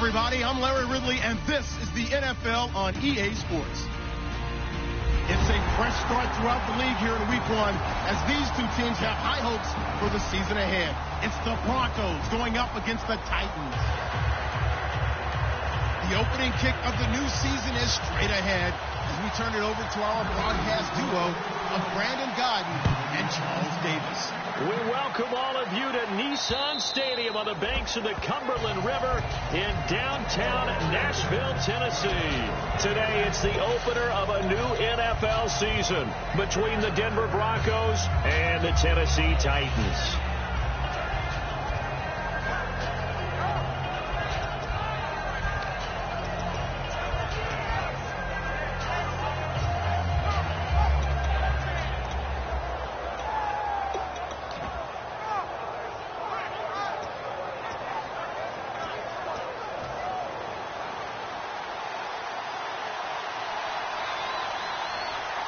everybody. I'm Larry Ridley, and this is the NFL on EA Sports. It's a fresh start throughout the league here in week one as these two teams have high hopes for the season ahead. It's the Broncos going up against the Titans. The opening kick of the new season is straight ahead as we turn it over to our broadcast duo of Brandon Godden and Charles Davis. We welcome all of you to Nissan Stadium on the banks of the Cumberland River in downtown Nashville, Tennessee. Today, it's the opener of a new NFL season between the Denver Broncos and the Tennessee Titans.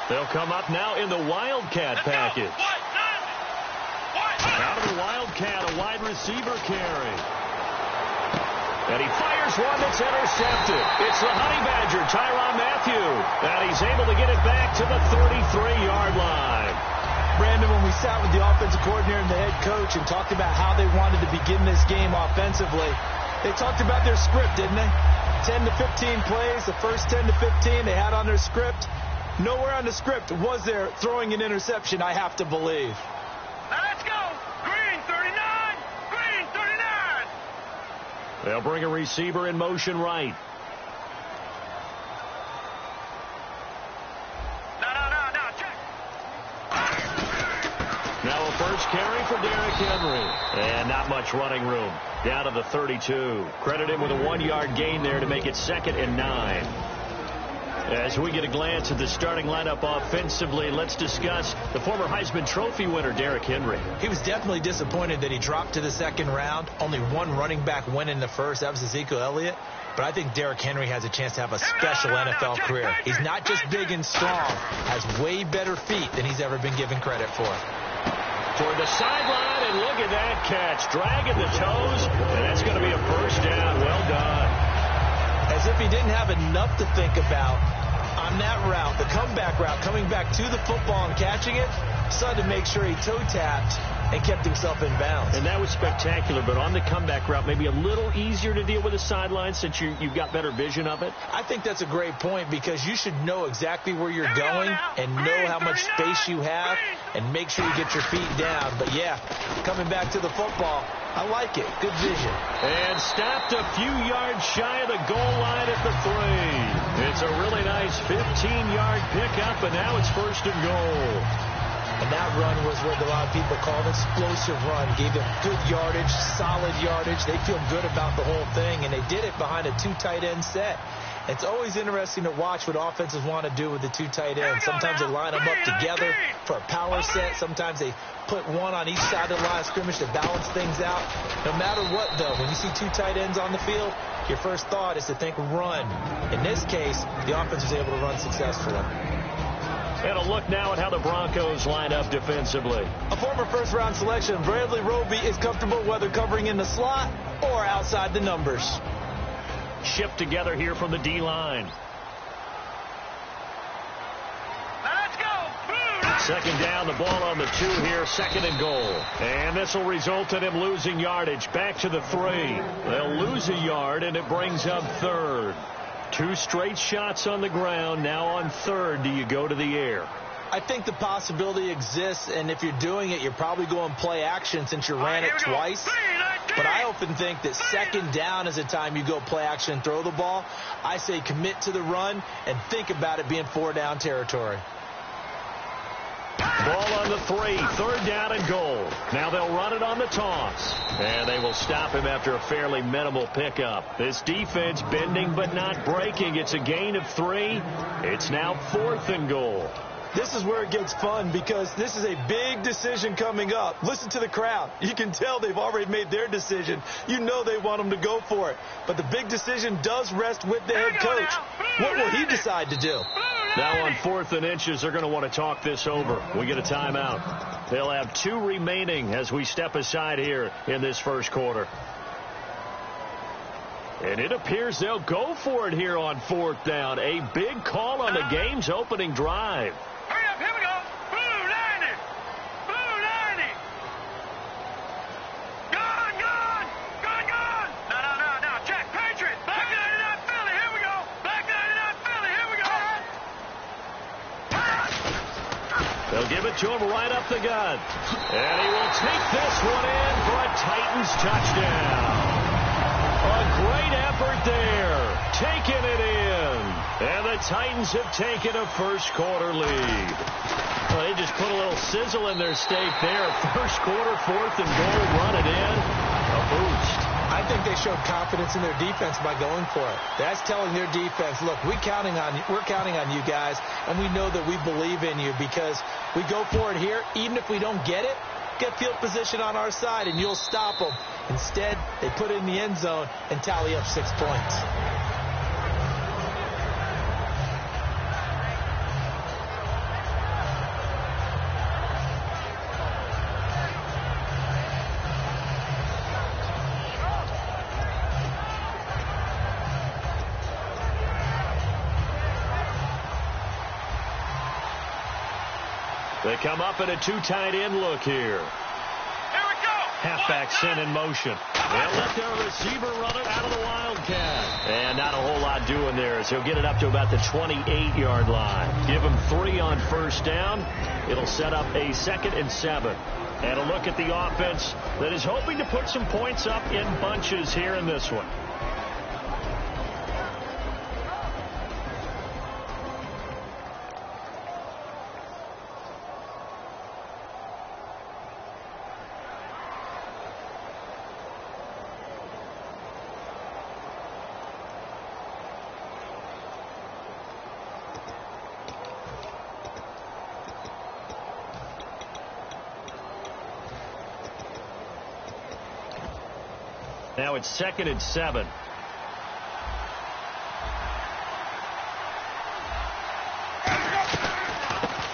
They'll come up now in the Wildcat package. Out of the Wildcat, a wide receiver carry. And he fires one that's intercepted. It's the Honey Badger, Tyrann Mathieu. And he's able to get it back to the 33-yard line. Brandon, when we sat with the offensive coordinator and the head coach and talked about how they wanted to begin this game offensively, they talked about their script, didn't they? 10 to 15 plays, the first 10 to 15 they had on their script. Nowhere on the script was there throwing an interception, I have to believe. Now let's go. Green 39. Green 39. They'll bring a receiver in motion right. No, check. Now a first carry for Derrick Henry. And not much running room. Down to the 32. Credit him with a 1-yard gain there to make it 2nd and 9. As we get a glance at the starting lineup offensively, let's discuss the former Heisman Trophy winner, Derrick Henry. He was definitely disappointed that he dropped to the second round. Only one running back went in the first. That was Ezekiel Elliott. But I think Derrick Henry has a chance to have a special NFL career. He's not just big and strong, has way better feet than he's ever been given credit for. Toward the sideline, and look at that catch. Dragging the toes, and that's going to be a first down. Well done. As if he didn't have enough to think about on that route, the comeback route, coming back to the football and catching it, decided to make sure he toe-tapped and kept himself in bounds. And that was spectacular, but on the comeback route, maybe a little easier to deal with the sideline since you've got better vision of it? I think that's a great point because you should know exactly where you're going and know how much space you have and make sure you get your feet down. But, yeah, coming back to the football, I like it. Good vision. And stopped a few yards shy of the goal line at the 3. It's a really nice 15-yard pickup, and now it's 1st and goal. And that run was what a lot of people call an explosive run. Gave them good yardage, solid yardage. They feel good about the whole thing, and they did it behind a 2 tight end set. It's always interesting to watch what offenses want to do with the 2 tight ends. Sometimes they line them up together for a power set. Sometimes they put one on each side of the line of scrimmage to balance things out. No matter what, though, when you see 2 tight ends on the field, your first thought is to think run. In this case, the offense was able to run successfully. And a look now at how the Broncos line up defensively. A former first-round selection, Bradley Roby, is comfortable whether covering in the slot or outside the numbers. Shipped together here from the D-line. Let's go. Second down, the ball on the 2 here, 2nd and goal. And this will result in him losing yardage. Back to the 3. They'll lose a yard, and it brings up 3rd. 2 straight shots on the ground. Now on 3rd, do you go to the air? I think the possibility exists, and if you're doing it, you're probably going play action since you ran it twice. But I often think that 2nd down is the time you go play action and throw the ball. I say commit to the run and think about it being 4-down territory. Ball on the 3, 3rd down and goal. Now they'll run it on the toss. And they will stop him after a fairly minimal pickup. This defense bending but not breaking. It's a gain of 3. It's now 4th and goal. This is where it gets fun because this is a big decision coming up. Listen to the crowd. You can tell they've already made their decision. You know they want them to go for it. But the big decision does rest with the head coach. What will he decide to do? Now on 4th and inches, they're going to want to talk this over. We get a timeout. They'll have 2 remaining as we step aside here in this first quarter. And it appears they'll go for it here on 4th down. A big call on the game's opening drive. Hurry up, here we go. Blue 90. Blue 90. Gone, gone. Gone, gone. No. Check. Patriot. Black 99 Philly. Here we go. Black 99 Philly. Here we go. They'll give it to him right up the gut. And he will take this one in for a Titans touchdown. A great effort there, taking it in. And the Titans have taken a first-quarter lead. Well, they just put a little sizzle in their steak there. First quarter, 4th and goal, run it in. A boost. I think they showed confidence in their defense by going for it. That's telling their defense, look, we're counting on you guys, and we know that we believe in you because we go for it here. Even if we don't get it, get field position on our side, and you'll stop them. Instead, they put it in the end zone and tally up 6 points. They come up in a 2 tight end look here. Here we go. Halfback sent in motion. They'll let their receiver run it out of the Wildcat. And not a whole lot doing there as he'll get it up to about the 28-yard line. Give him 3 on 1st down. It'll set up a 2nd and 7. And a look at the offense that is hoping to put some points up in bunches here in this one. Now it's 2nd and 7.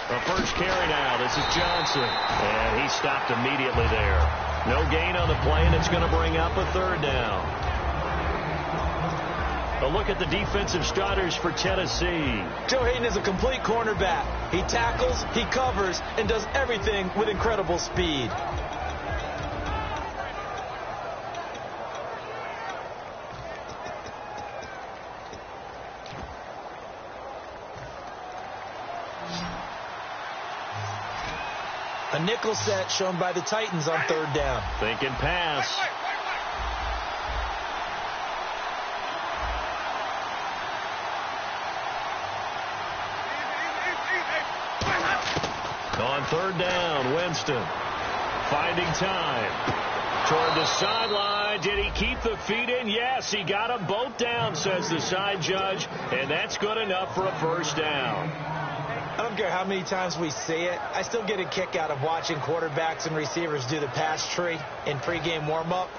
The first carry now. This is Johnson. And he stopped immediately there. No gain on the play, and it's going to bring up a 3rd down. A look at the defensive starters for Tennessee. Joe Hayden is a complete cornerback. He tackles, he covers, and does everything with incredible speed. A nickel set shown by the Titans on 3rd down. Thinking pass. On 3rd down, Winston finding time. Toward the sideline. Did he keep the feet in? Yes, he got them both down, says the side judge. And that's good enough for a 1st down. I don't care how many times we see it. I still get a kick out of watching quarterbacks and receivers do the pass tree in pregame warm-up.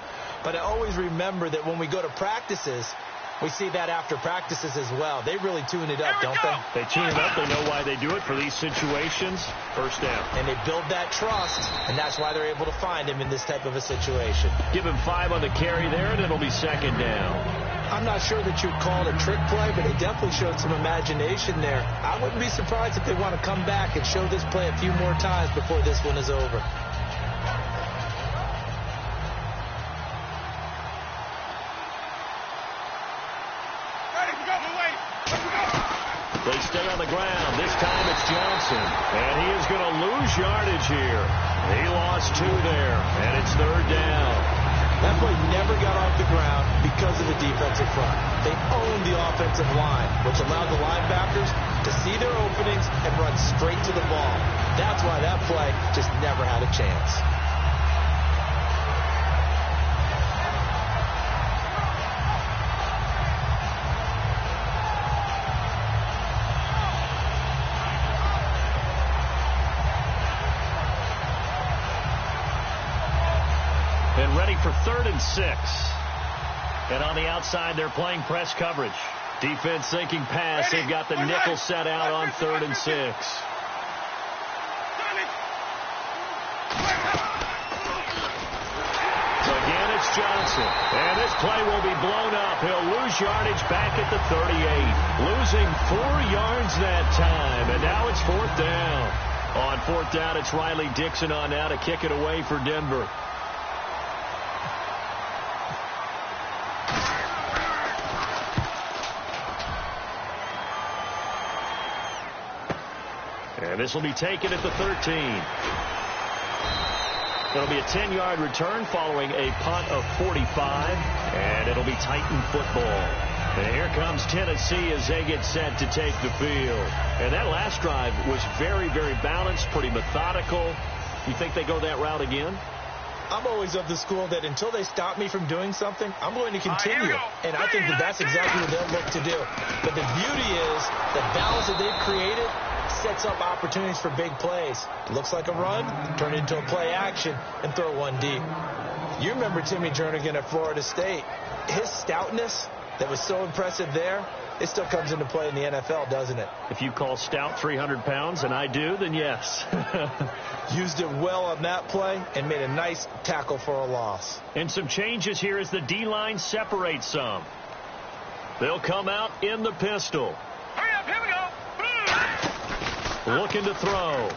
But I always remember that when we go to practices, we see that after practices as well. They really tune it up, don't they? They tune it up. They know why they do it for these situations. 1st down. And they build that trust, and that's why they're able to find him in this type of a situation. Give him 5 on the carry there, and it'll be 2nd down. I'm not sure that you'd call it a trick play, but it definitely showed some imagination there. I wouldn't be surprised if they want to come back and show this play a few more times before this one is over. They stay on the ground. This time it's Johnson. And he is going to lose yardage here. He lost 2 there, and it's 3rd down. That play never got off the ground because of the defensive front. They owned the offensive line, which allowed the linebackers to see their openings and run straight to the ball. That's why that play just never had a chance. And ready for 3rd and 6. And on the outside, they're playing press coverage. Defense thinking pass. They've got the nickel set out on 3rd and 6. So again, it's Johnson. Johnson. And this play will be blown up. He'll lose yardage back at the 38. Losing 4 yards that time. And now it's 4th down. On 4th down, it's Riley Dixon on now to kick it away for Denver. And this will be taken at the 13. It'll be a 10-yard return following a punt of 45, and it'll be Titan football. And here comes Tennessee as they get set to take the field. And that last drive was very, very balanced, pretty methodical. You think they go that route again? I'm always of the school that until they stop me from doing something, I'm going to continue. And I think that that's exactly what they'll look to do. But the beauty is the balance that they've created sets up opportunities for big plays. Looks like a run, turn it into a play action, and throw one deep. You remember Timmy Jernigan at Florida State. His stoutness that was so impressive there, it still comes into play in the NFL, doesn't it? If you call stout 300 pounds, and I do, then yes. Used it well on that play and made a nice tackle for a loss. And some changes here as the D-line separates some. They'll come out in the pistol. Hurry up, here we go. Looking to throw.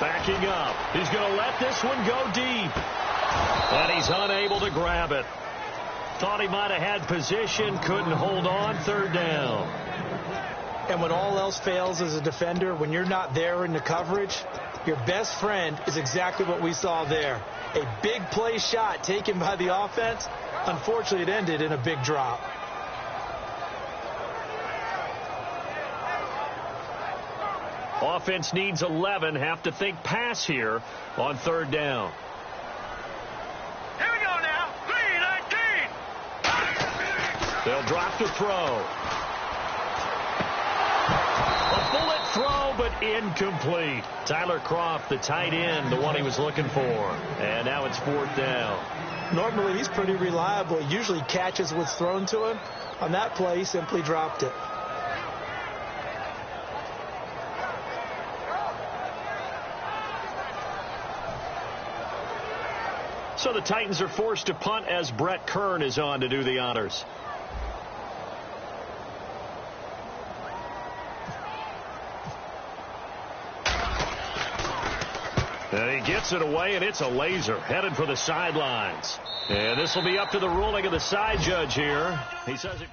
Backing up. He's going to let this one go deep. And he's unable to grab it. Thought he might have had position, couldn't hold on. 3rd down. And when all else fails as a defender, when you're not there in the coverage, your best friend is exactly what we saw there. A big play shot taken by the offense. Unfortunately, it ended in a big drop. Offense needs 11. Have to think pass here on 3rd down. Here we go now. 3-19. They'll drop to throw. A bullet throw, but incomplete. Tyler Kroft, the tight end, the one he was looking for. And now it's 4th down. Normally, he's pretty reliable. He usually catches what's thrown to him. On that play, he simply dropped it. So the Titans are forced to punt as Brett Kern is on to do the honors. And he gets it away, and it's a laser headed for the sidelines. And this will be up to the ruling of the side judge here. He says it.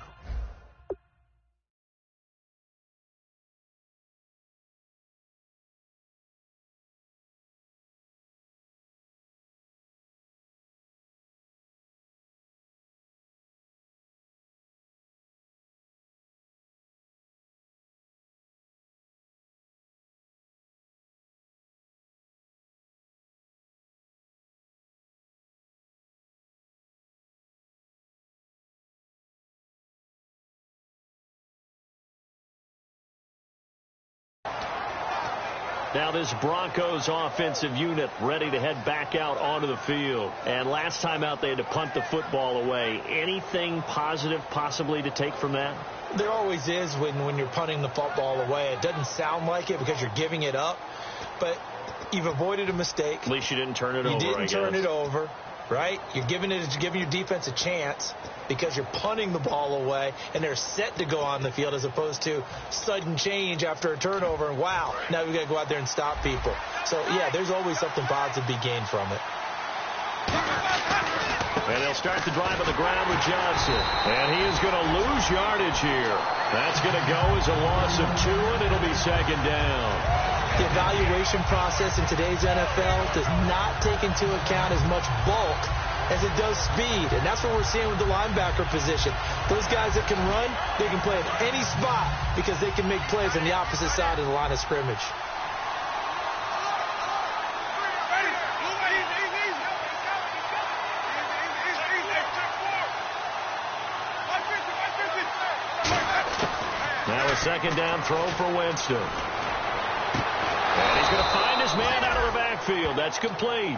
Now this Broncos offensive unit ready to head back out onto the field. And last time out they had to punt the football away. Anything positive possibly to take from that? There always is when you're punting the football away. It doesn't sound like it because you're giving it up. But you've avoided a mistake. At least you didn't turn it over, You didn't turn it over, right? You're giving your defense a chance because you're punting the ball away, and they're set to go on the field as opposed to sudden change after a turnover, and wow, now we've got to go out there and stop people. So, yeah, there's always something positive to be gained from it. And they'll start the drive on the ground with Johnson. And he is going to lose yardage here. That's going to go as a loss of 2, and it'll be 2nd down. The evaluation process in today's NFL does not take into account as much bulk as it does speed. And that's what we're seeing with the linebacker position. Those guys that can run, they can play at any spot because they can make plays on the opposite side of the line of scrimmage. Now a 2nd down throw for Winston. And he's going to find his man out of the backfield. That's complete.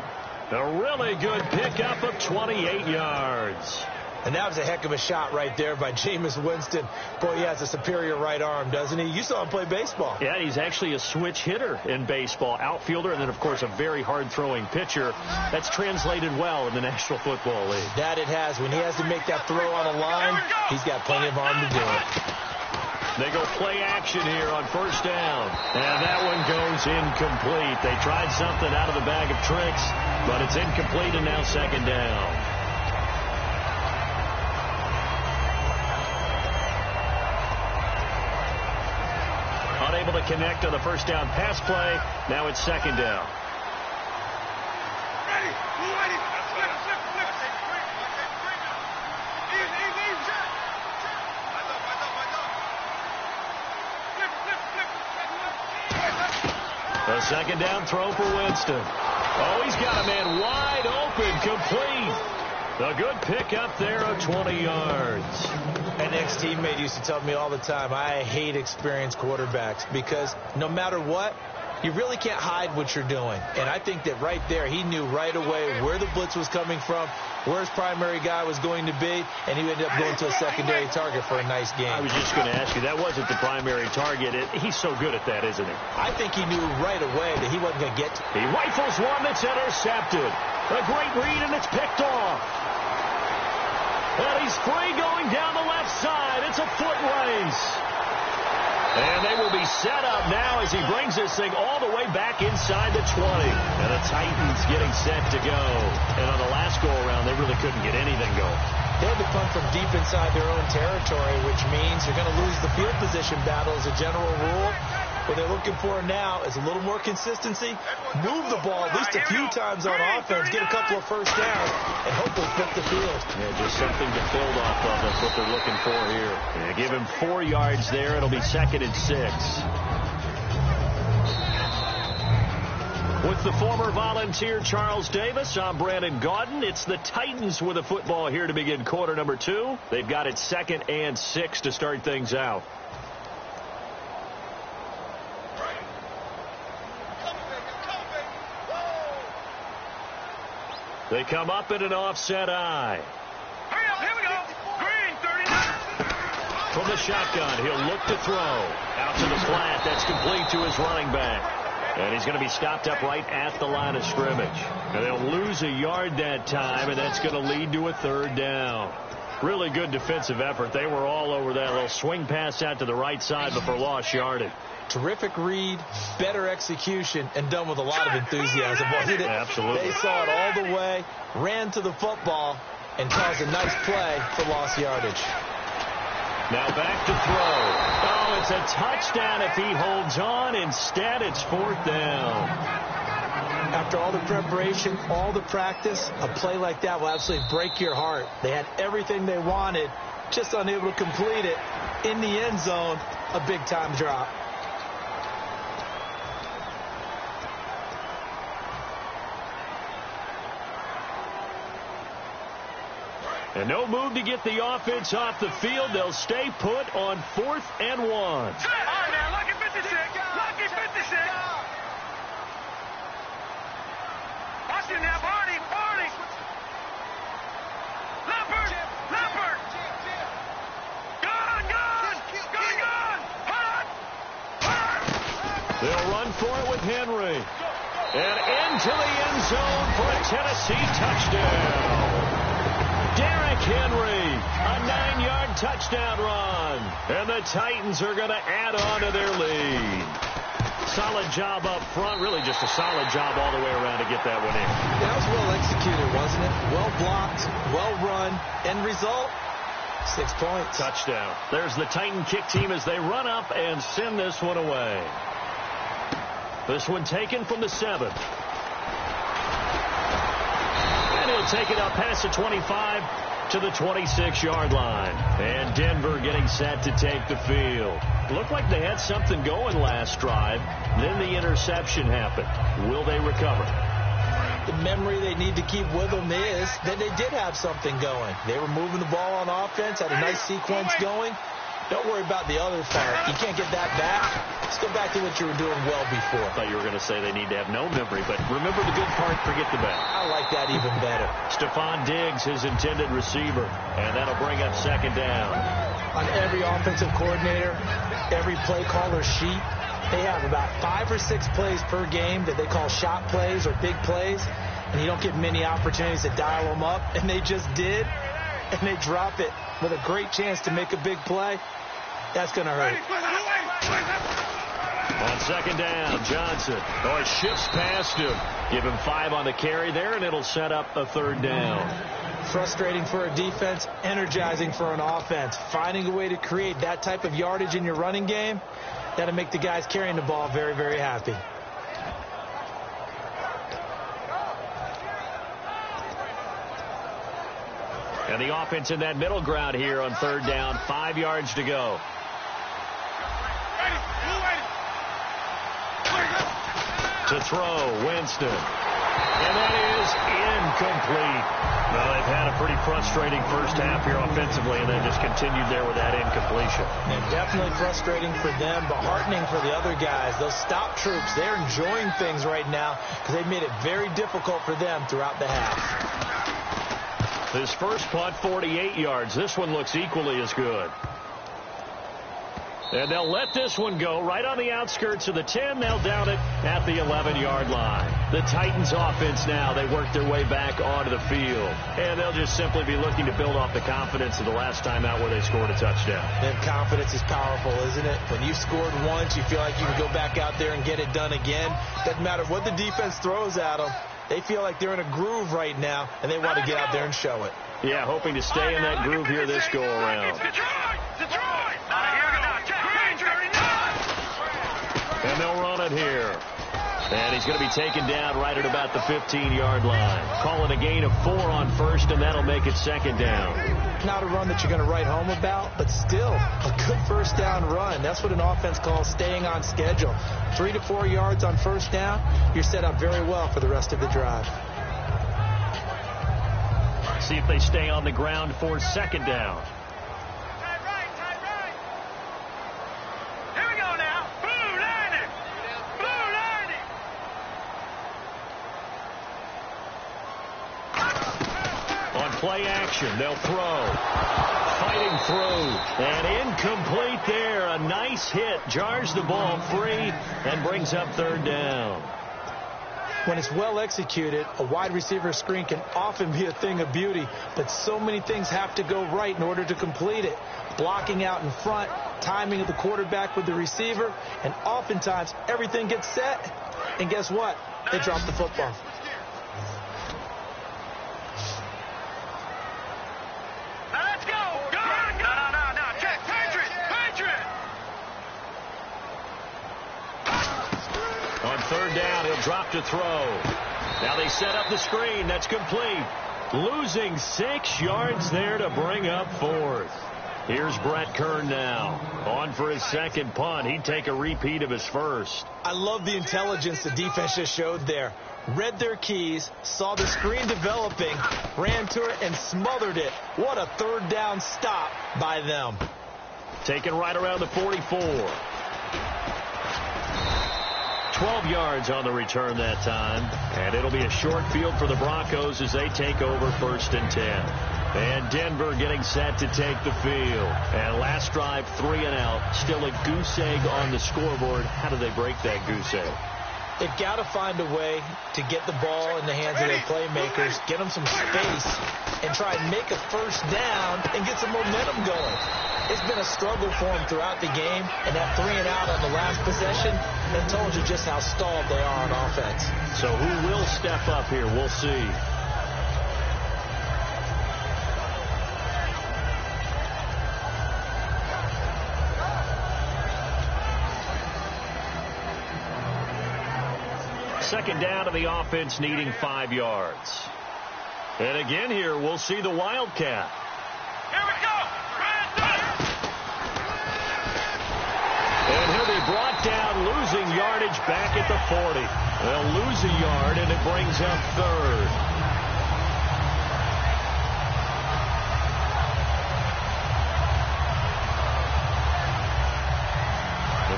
A really good pickup of 28 yards. And that was a heck of a shot right there by Jameis Winston. Boy, he has a superior right arm, doesn't he? You saw him play baseball. Yeah, he's actually a switch hitter in baseball. Outfielder, and then, of course, a very hard-throwing pitcher. That's translated well in the National Football League. That it has. When he has to make that throw on the line, he's got plenty of arm to do it. They go play action here on first down. And that one goes incomplete. They tried something out of the bag of tricks, but it's incomplete, and now second down. Unable to connect on the first down pass play. Now it's second down. The second down throw for Winston. Oh, he's got a man wide open, complete. A good pickup there of 20 yards. An ex-teammate used to tell me all the time, I hate experienced quarterbacks because no matter what, you really can't hide what you're doing. And I think that right there, he knew right away where the blitz was coming from, where his primary guy was going to be, and he ended up going to a secondary target for a nice game. I was just going to ask you, that wasn't the primary target. He's so good at that, isn't he? I think he knew right away that he wasn't going to get to it. He rifles one that's intercepted. A great read, and it's picked off. And he's free going down the left side. It's a foot race. And they will be set up now as he brings this thing all the way back inside the 20. And the Titans getting set to go. And on the last go-around, they really couldn't get anything going. They had to punt from deep inside their own territory, which means they're going to lose the field position battle as a general rule. What they're looking for now is a little more consistency, move the ball at least a few times on offense, get a couple of first downs, and hopefully flip the field. Yeah, just something to build off of. That's what they're looking for here. Yeah, give him 4 yards there. It'll be 2nd and 6. With the former Volunteer Charles Davis, I'm Brandon Gaudin. It's the Titans with the football here to begin quarter number 2. They've got it 2nd and 6 to start things out. They come up in an offset eye. Hurry up, here we go. Green, 39. From the shotgun, he'll look to throw. Out to the flat. That's complete to his running back. And he's going to be stopped up right at the line of scrimmage. And they'll lose a yard that time, and that's going to lead to a 3rd down. Really good defensive effort. They were all over that little swing pass out to the right side before lost yardage. Terrific read, better execution, and done with a lot of enthusiasm, wasn't it? Absolutely. They saw it all the way, ran to the football, and caused a nice play for lost yardage. Now back to throw. Oh, it's a touchdown if he holds on. Instead, it's 4th down. After all the preparation, all the practice, a play like that will absolutely break your heart. They had everything they wanted, just unable to complete it. In the end zone, a big-time drop. And no move to get the offense off the field. They'll stay put on 4th and 1. All right, now, lucky 56. Lucky 56. Watch it now, Barney. Leopard. Gun. Hot. They'll run for it with Henry. And into the end zone for a Tennessee touchdown. Derrick Henry, a 9-yard touchdown run. And the Titans are going to add on to their lead. Solid job up front. Really just a solid job all the way around to get that one in. That was well executed, wasn't it? Well blocked, well run. End result, 6 points. Touchdown. There's the Titan kick team as they run up and send this one away. This one taken from the 7. And he'll take it up past the 25 to the 26-yard line. And Denver getting set to take the field. Looked like they had something going last drive. Then the interception happened. Will they recover? The memory they need to keep with them is that they did have something going. They were moving the ball on offense, had a nice sequence going. Don't worry about the other part. You can't get that back. Let's go back to what you were doing well before. I thought you were going to say they need to have no memory, but remember the good part, forget the bad. I like that even better. Stephon Diggs, his intended receiver, and that'll bring up second down. On every offensive coordinator, every play caller sheet, they have about 5 or 6 plays per game that they call shot plays or big plays, and you don't get many opportunities to dial them up, and they just did, and they drop it with a great chance to make a big play. That's going to hurt. On second down, Johnson. Oh, it shifts past him. Give him 5 on the carry there, and it'll set up a third down. Frustrating for a defense, energizing for an offense. Finding a way to create that type of yardage in your running game, that'll make the guys carrying the ball very, very happy. And the offense in that middle ground here on third down, 5 yards to go. To throw, Winston. And that is incomplete. Well, they've had a pretty frustrating first half here offensively, and then just continued there with that incompletion. And definitely frustrating for them, but heartening for the other guys. Those stop troops, they're enjoying things right now because they've made it very difficult for them throughout the half. His first punt, 48 yards. This one looks equally as good. And they'll let this one go right on the outskirts of the 10. They'll down it at the 11-yard line. The Titans offense now, they work their way back onto the field. And they'll just simply be looking to build off the confidence of the last time out where they scored a touchdown. And confidence is powerful, isn't it? When you scored once, you feel like you can go back out there and get it done again. Doesn't matter what the defense throws at them. They feel like they're in a groove right now, and they want to get out there and show it. Yeah, hoping to stay in that groove here this go-around. Detroit! And they'll run it here. And he's going to be taken down right at about the 15-yard line. Call it a gain of 4 on first, and that'll make it second down. Not a run that you're going to write home about, but still a good first down run. That's what an offense calls staying on schedule. 3 to 4 yards on first down, you're set up very well for the rest of the drive. See if they stay on the ground for second down. Play action. They'll throw. Fighting through. And incomplete there. A nice hit. Jars the ball free and brings up third down. When it's well executed, a wide receiver screen can often be a thing of beauty, but so many things have to go right in order to complete it. Blocking out in front, timing of the quarterback with the receiver, and oftentimes everything gets set, and guess what? They drop the football. Third down, he'll drop to throw. Now they set up the screen. That's complete. Losing 6 yards there to bring up fourth. Here's Brett Kern now. On for his second punt. He'd take a repeat of his first. I love the intelligence the defense just showed there. Read their keys, saw the screen developing, ran to it, and smothered it. What a third down stop by them. Taken right around the 44. 12 yards on the return that time. And it'll be a short field for the Broncos as they take over first and 10. And Denver getting set to take the field. And last drive, 3 and out. Still a goose egg on the scoreboard. How do they break that goose egg? They've got to find a way to get the ball in the hands of their playmakers, get them some space, and try and make a first down and get some momentum going. It's been a struggle for them throughout the game, and that 3 and out on the last possession, that told you just how stalled they are on offense. So who will step up here? We'll see. Second down to the offense, needing 5 yards. And again here, we'll see the Wildcat. Here we go. And he'll be brought down, losing yardage back at the 40. They'll lose a yard, and it brings up third.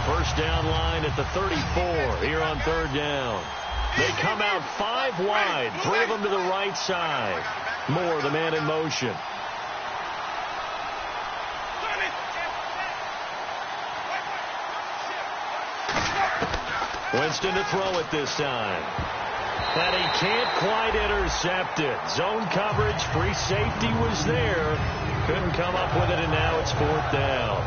first down line at the 34 here on third down. They come out 5 wide, 3 of them to the right side. Moore, the man in motion. Winston to throw it this time. And he can't quite intercept it. Zone coverage, free safety was there. Couldn't come up with it, and now it's 4th down.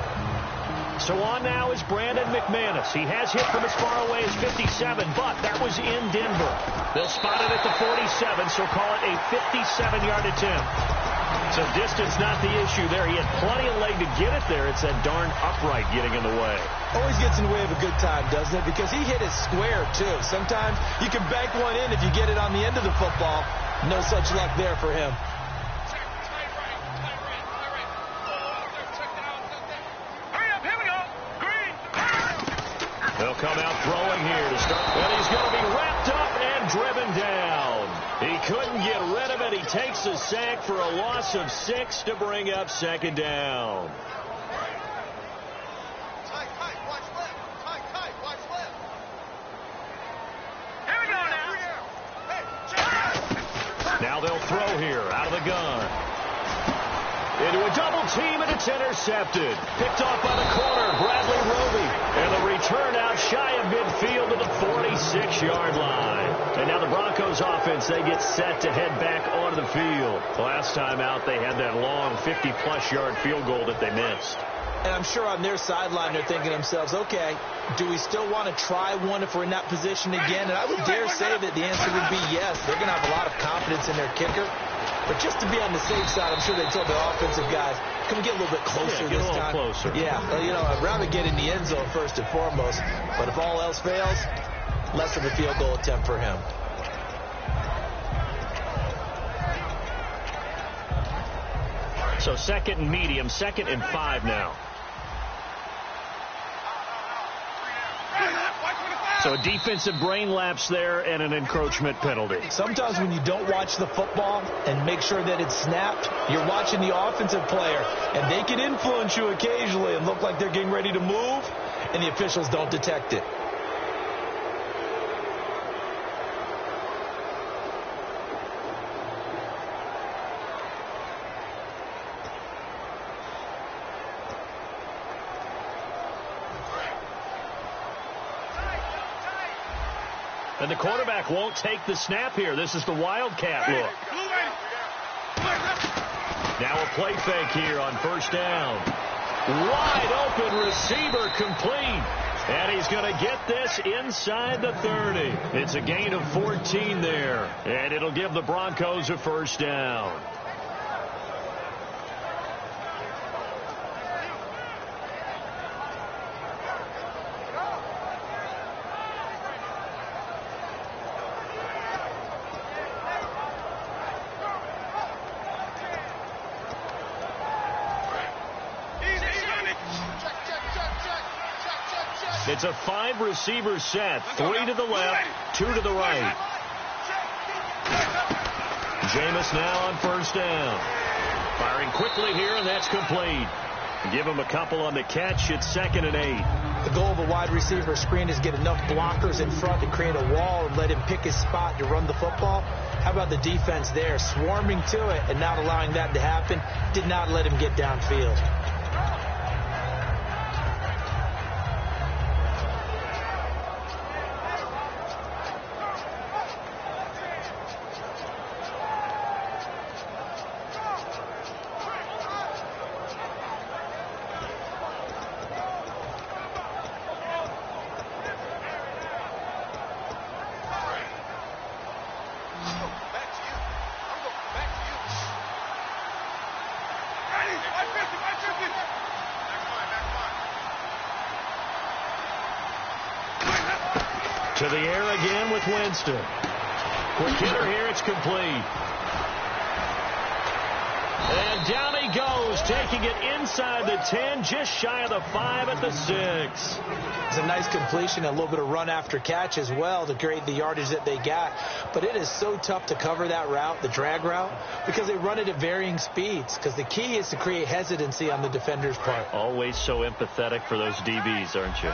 So on now is Brandon McManus. He has hit from as far away as 57, but that was in Denver. They'll spot it at the 47, so call it a 57-yard attempt. So distance not the issue there. He had plenty of leg to get it there. It's that darn upright getting in the way. Always gets in the way of a good time, doesn't it? Because he hit it square, too. Sometimes you can bank one in if you get it on the end of the football. No such luck there for him. They'll come out throwing here to start. And he's going to be wrapped up and driven down. He couldn't get rid of it. He takes a sack for a loss of 6 to bring up 2nd down. Now they'll throw here out of the gun. Into a double team, and it's intercepted. Picked off by the corner, Bradley Roby. And the return out shy of midfield to the 46-yard line. And now the Broncos offense, they get set to head back onto the field. Last time out, they had that long 50-plus yard field goal that they missed. And I'm sure on their sideline they're thinking to themselves, okay, do we still want to try one if we're in that position again? And I would dare say that the answer would be yes. They're going to have a lot of confidence in their kicker. But just to be on the safe side, I'm sure they told their offensive guys, can we get a little bit closer this time? Closer. Yeah, well, you know, I'd rather get in the end zone first and foremost. But if all else fails, less of a field goal attempt for him. So 2nd and medium, 2nd and 5 now. So a defensive brain lapse there and an encroachment penalty. Sometimes when you don't watch the football and make sure that it's snapped, you're watching the offensive player, and they can influence you occasionally and look like they're getting ready to move, and the officials don't detect it. And the quarterback won't take the snap here. This is the Wildcat look. Now a play fake here on 1st down. Wide open receiver complete. And he's going to get this inside the 30. It's a gain of 14 there. And it'll give the Broncos a 1st down. It's a 5-receiver set. 3 to the left, 2 to the right. Jameis now on 1st down. Firing quickly here, and that's complete. Give him a couple on the catch. It's 2nd and 8. The goal of a wide receiver screen is get enough blockers in front to create a wall and let him pick his spot to run the football. How about the defense there, swarming to it and not allowing that to happen? Did not let him get downfield. To the air again with Winston. Quick hitter here, it's complete. And down he goes, taking it inside the 10, just shy of the 5 at the 6. It's a nice completion, a little bit of run after catch as well to create the yardage that they got. But it is so tough to cover that route, the drag route, because they run it at varying speeds. Because the key is to create hesitancy on the defender's part. Always so empathetic for those DBs, aren't you?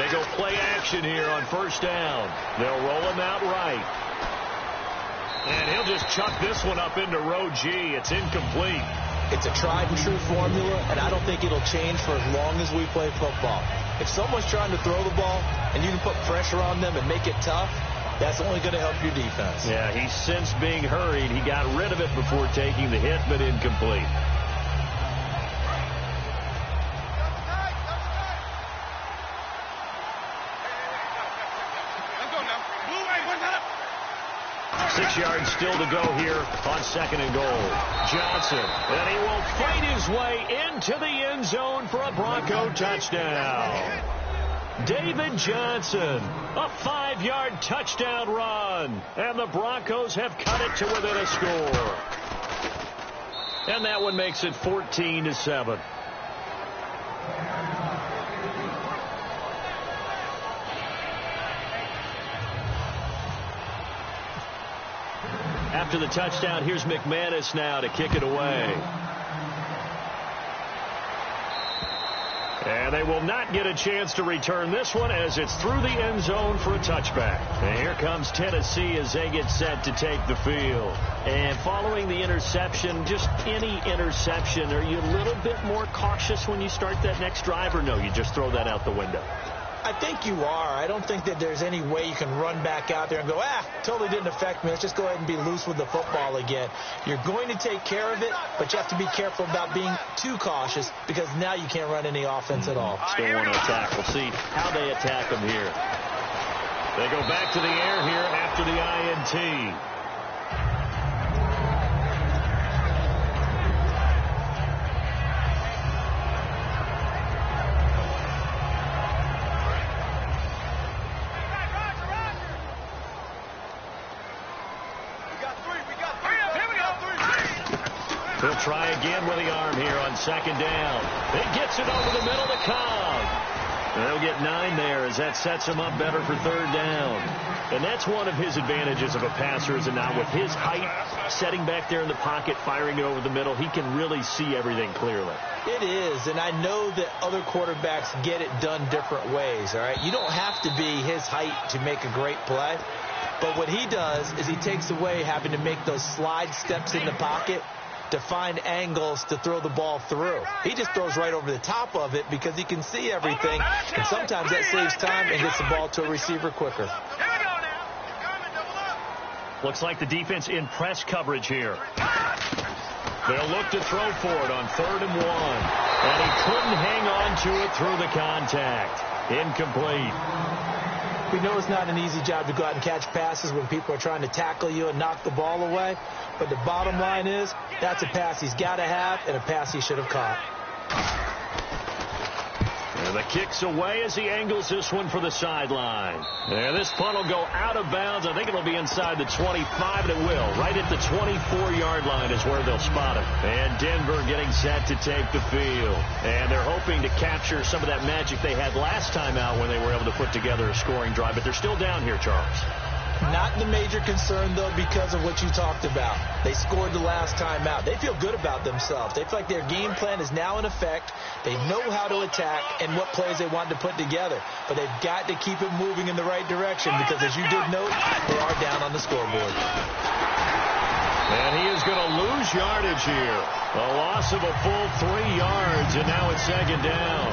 They go play action here on first down. They'll roll him out right. And he'll just chuck this one up into row G. It's incomplete. It's a tried-and-true formula, and I don't think it'll change for as long as we play football. If someone's trying to throw the ball and you can put pressure on them and make it tough, that's only going to help your defense. Yeah, he's since being hurried. He got rid of it before taking the hit, but incomplete. Let's go now. Blue way, what's up? 6 yards still to go here on second and goal. Johnson, and he will fight his way into the end zone for a Bronco touchdown. David Johnson, a 5-yard touchdown run, and the Broncos have cut it to within a score. And that one makes it 14-7. After the touchdown, here's McManus now to kick it away. And they will not get a chance to return this one as it's through the end zone for a touchback. And here comes Tennessee as they get set to take the field. And following the interception, just any interception, are you a little bit more cautious when you start that next drive, or no, you just throw that out the window? I think you are. I don't think that there's any way you can run back out there and go, totally didn't affect me. Let's just go ahead and be loose with the football again. You're going to take care of it, but you have to be careful about being too cautious because now you can't run any offense at all. Still want to attack. We'll see how they attack them here. They go back to the air here after the INT. He'll try again with the arm here on second down. It gets it over the middle to Cobb. They'll get 9 there as that sets him up better for third down. And that's one of his advantages of a passer, is now with his height, setting back there in the pocket, firing it over the middle, he can really see everything clearly. It is, and I know that other quarterbacks get it done different ways, all right? You don't have to be his height to make a great play. But what he does is he takes away having to make those slide steps in the pocket to find angles to throw the ball through. He just throws right over the top of it because he can see everything, and sometimes that saves time and gets the ball to a receiver quicker. Looks like the defense in press coverage here. They'll look to throw for it on 3rd and 1, and he couldn't hang on to it through the contact. Incomplete. We know it's not an easy job to go out and catch passes when people are trying to tackle you and knock the ball away. But the bottom line is, that's a pass he's got to have and a pass he should have caught. And the kick's away as he angles this one for the sideline. And this punt will go out of bounds. I think it'll be inside the 25, and it will. Right at the 24-yard line is where they'll spot it. And Denver getting set to take the field. And they're hoping to capture some of that magic they had last time out when they were able to put together a scoring drive. But they're still down here, Charles. Not the major concern, though, because of what you talked about. They scored the last time out. They feel good about themselves. They feel like their game plan is now in effect. They know how to attack and what plays they want to put together. But they've got to keep it moving in the right direction because, as you did note, they are down on the scoreboard. And he is going to lose yardage here. A loss of a full 3 yards, and now it's second down.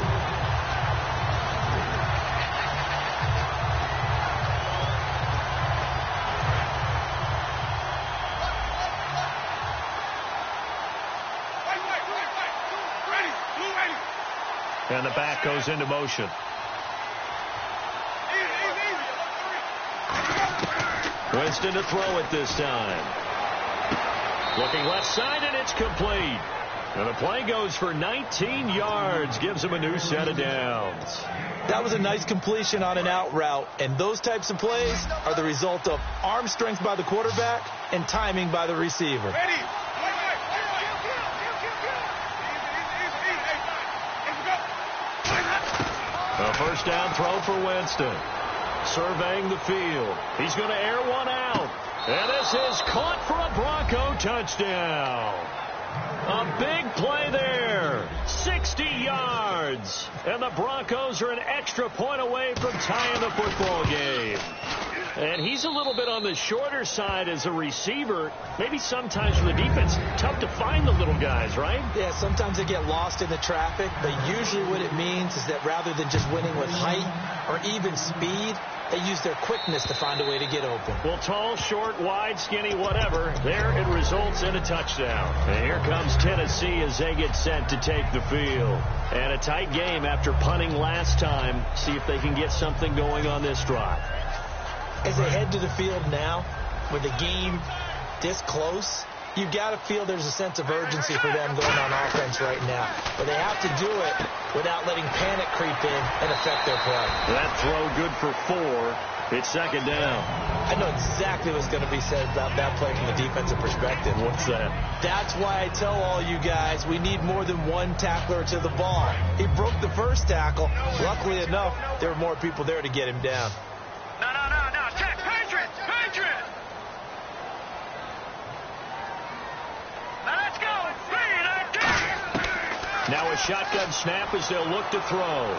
And the back goes into motion. Winston to throw it this time. Looking left side, and it's complete. And the play goes for 19 yards, gives him a new set of downs. That was a nice completion on an out route, and those types of plays are the result of arm strength by the quarterback and timing by the receiver. A first down throw for Winston. Surveying the field. He's going to air one out. And this is caught for a Bronco touchdown. A big play there. 60 yards. And the Broncos are an extra point away from tying the football game. And he's a little bit on the shorter side as a receiver. Maybe sometimes for the defense, tough to find the little guys, right? Yeah, sometimes they get lost in the traffic, but usually what it means is that rather than just winning with height or even speed, they use their quickness to find a way to get open. Well, tall, short, wide, skinny, whatever, there it results in a touchdown. And here comes Tennessee as they get set to take the field. And a tight game after punting last time. See if they can get something going on this drive. As they head to the field now, with the game this close, you've got to feel there's a sense of urgency for them going on offense right now. But they have to do it without letting panic creep in and affect their play. That throw good for 4. It's second down. I know exactly what's going to be said about that play from a defensive perspective. What's that? That's why I tell all you guys we need more than one tackler to the ball. He broke the first tackle. Luckily enough, there were more people there to get him down. No. Check. Patriots. Now let's go. Now a shotgun snap as they'll look to throw.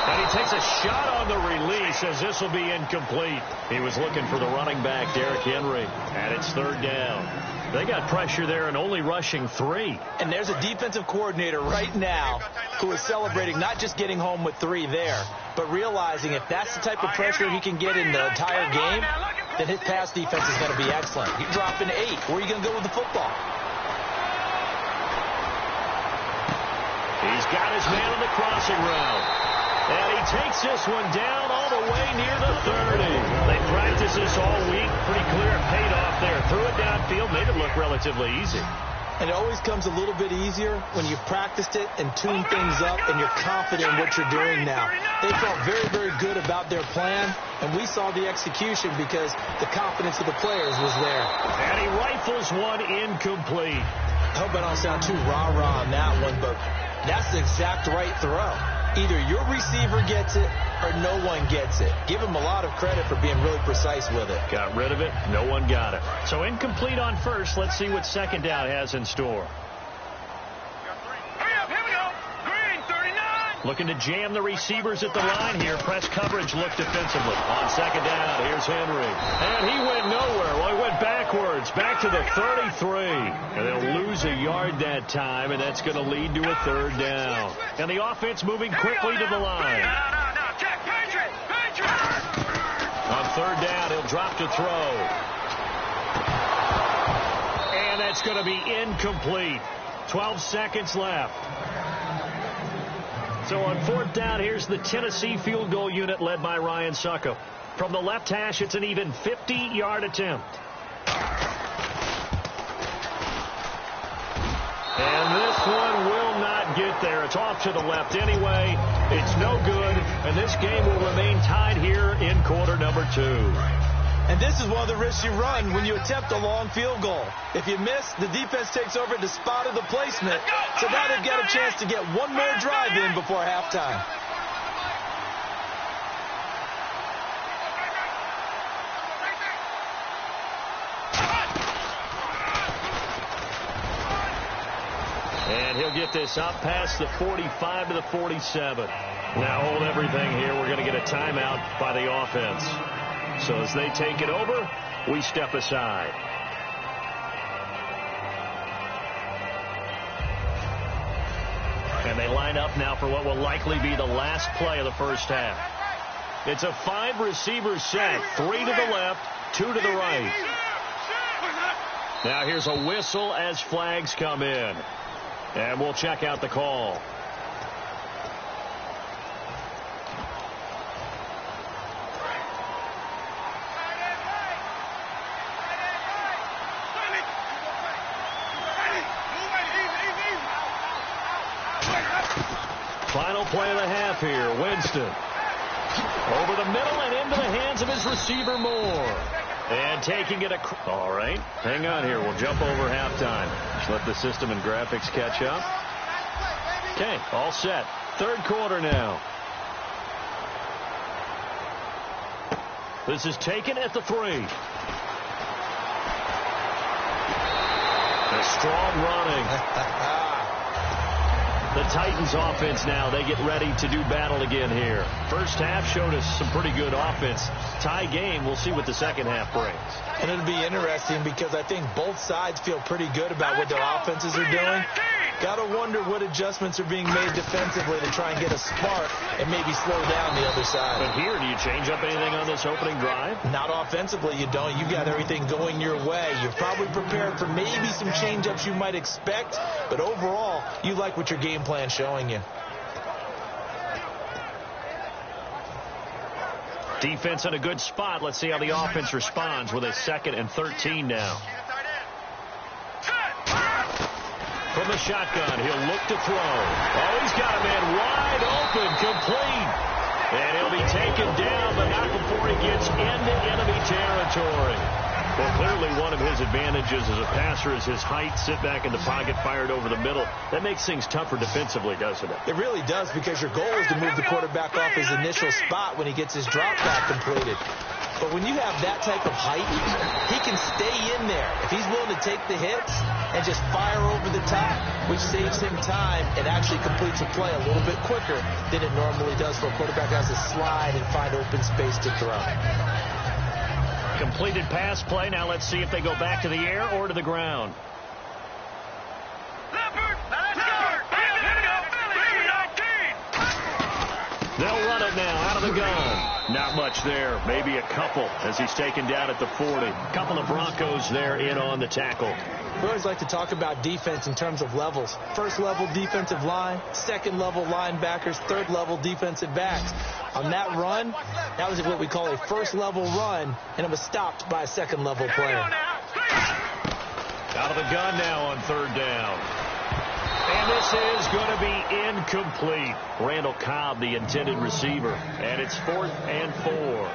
And he takes a shot on the release as this will be incomplete. He was looking for the running back, Derrick Henry. And it's third down. They got pressure there and only rushing 3. And there's a defensive coordinator right now who is celebrating not just getting home with 3 there, but realizing if that's the type of pressure he can get in the entire game, then his pass defense is going to be excellent. You're dropping 8. Where are you going to go with the football? He's got his man on the crossing route. And he takes this one down all the way near the 30. They practiced this all week. Pretty clear it paid off there. Threw it downfield, made it look relatively easy. And it always comes a little bit easier when you've practiced it and tuned things up and you're confident in what you're doing now. They felt very, very good about their plan, and we saw the execution because the confidence of the players was there. And he rifles one incomplete. I hope I don't sound too rah-rah on that one, but that's the exact right throw. Either your receiver gets it or no one gets it. Give him a lot of credit for being really precise with it. Got rid of it. No one got it. So incomplete on first. Let's see what second down has in store. Hurry up, here we go. Green, 39. Looking to jam the receivers at the line here. Press coverage look defensively. On second down, here's Henry. And he went nowhere. Well, he went backwards. Back to the 33. And they'll lose a yard that time, and that's going to lead to a third down. And the offense moving quickly to the line. No. Check. Patriots. On third down, he'll drop to throw. And that's going to be incomplete. 12 seconds left. So on fourth down, here's the Tennessee field goal unit led by Ryan Sucko. From the left hash, it's an even 50-yard attempt. And this one will not get there. It's off to the left anyway. It's no good, and this game will remain tied here in quarter number 2. And this is one of the risks you run when you attempt a long field goal. If you miss, the defense takes over the spot of the placement. So now they've got a chance to get one more drive in before halftime. And he'll get this up past the 45 to the 47. Now hold everything here. We're going to get a timeout by the offense. So as they take it over, we step aside. And they line up now for what will likely be the last play of the first half. It's a 5-receiver set. 3 to the left, 2 to the right. Now here's a whistle as flags come in. And we'll check out the call. Final play of the half here. Winston. Over the middle and into the hands of his receiver Moore. And taking it all right. Hang on here. We'll jump over halftime. Just let the system and graphics catch up. Okay, all set. Third quarter now. This is taken at the 3. Strong running. The Titans offense now, they get ready to do battle again here. First half showed us some pretty good offense. Tie game, we'll see what the second half brings. And it'll be interesting because I think both sides feel pretty good about what their offenses are doing. Got to wonder what adjustments are being made defensively to try and get a spark and maybe slow down the other side. But here, do you change up anything on this opening drive? Not offensively, you don't. You got everything going your way. You're probably prepared for maybe some change-ups you might expect, but overall, you like what your game plan's showing you. Defense in a good spot. Let's see how the offense responds with a 2nd and 13 now. From the shotgun, he'll look to throw. Oh, he's got a man wide open, complete. And he'll be taken down, but not before he gets into enemy territory. Well, clearly one of his advantages as a passer is his height. Sit back in the pocket, fired over the middle. That makes things tougher defensively, doesn't it? It really does, because your goal is to move the quarterback off his initial spot when he gets his drop back completed. But when you have that type of height, he can stay in there. If he's willing to take the hits and just fire over the top, which saves him time and actually completes a play a little bit quicker than it normally does for a quarterback that has to slide and find open space to throw. Completed pass play. Now let's see if they go back to the air or to the ground. They'll run it now out of the gun. Not much there. Maybe a couple as he's taken down at the 40. Couple of Broncos there in on the tackle. We always like to talk about defense in terms of levels. First level defensive line, second level linebackers, third level defensive backs. On that run, that was what we call a first level run, and it was stopped by a second level player. Out of the gun now on 3rd down. And this is going to be incomplete. Randall Cobb, the intended receiver. And it's 4th and 4.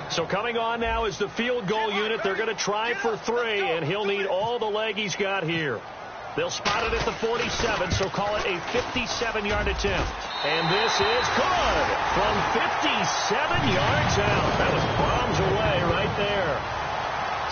So coming on now is the field goal unit. They're going to try for 3, and he'll need all the leg he's got here. They'll spot it at the 47, so call it a 57-yard attempt. And this is good from 57 yards out. That was bombs away right there.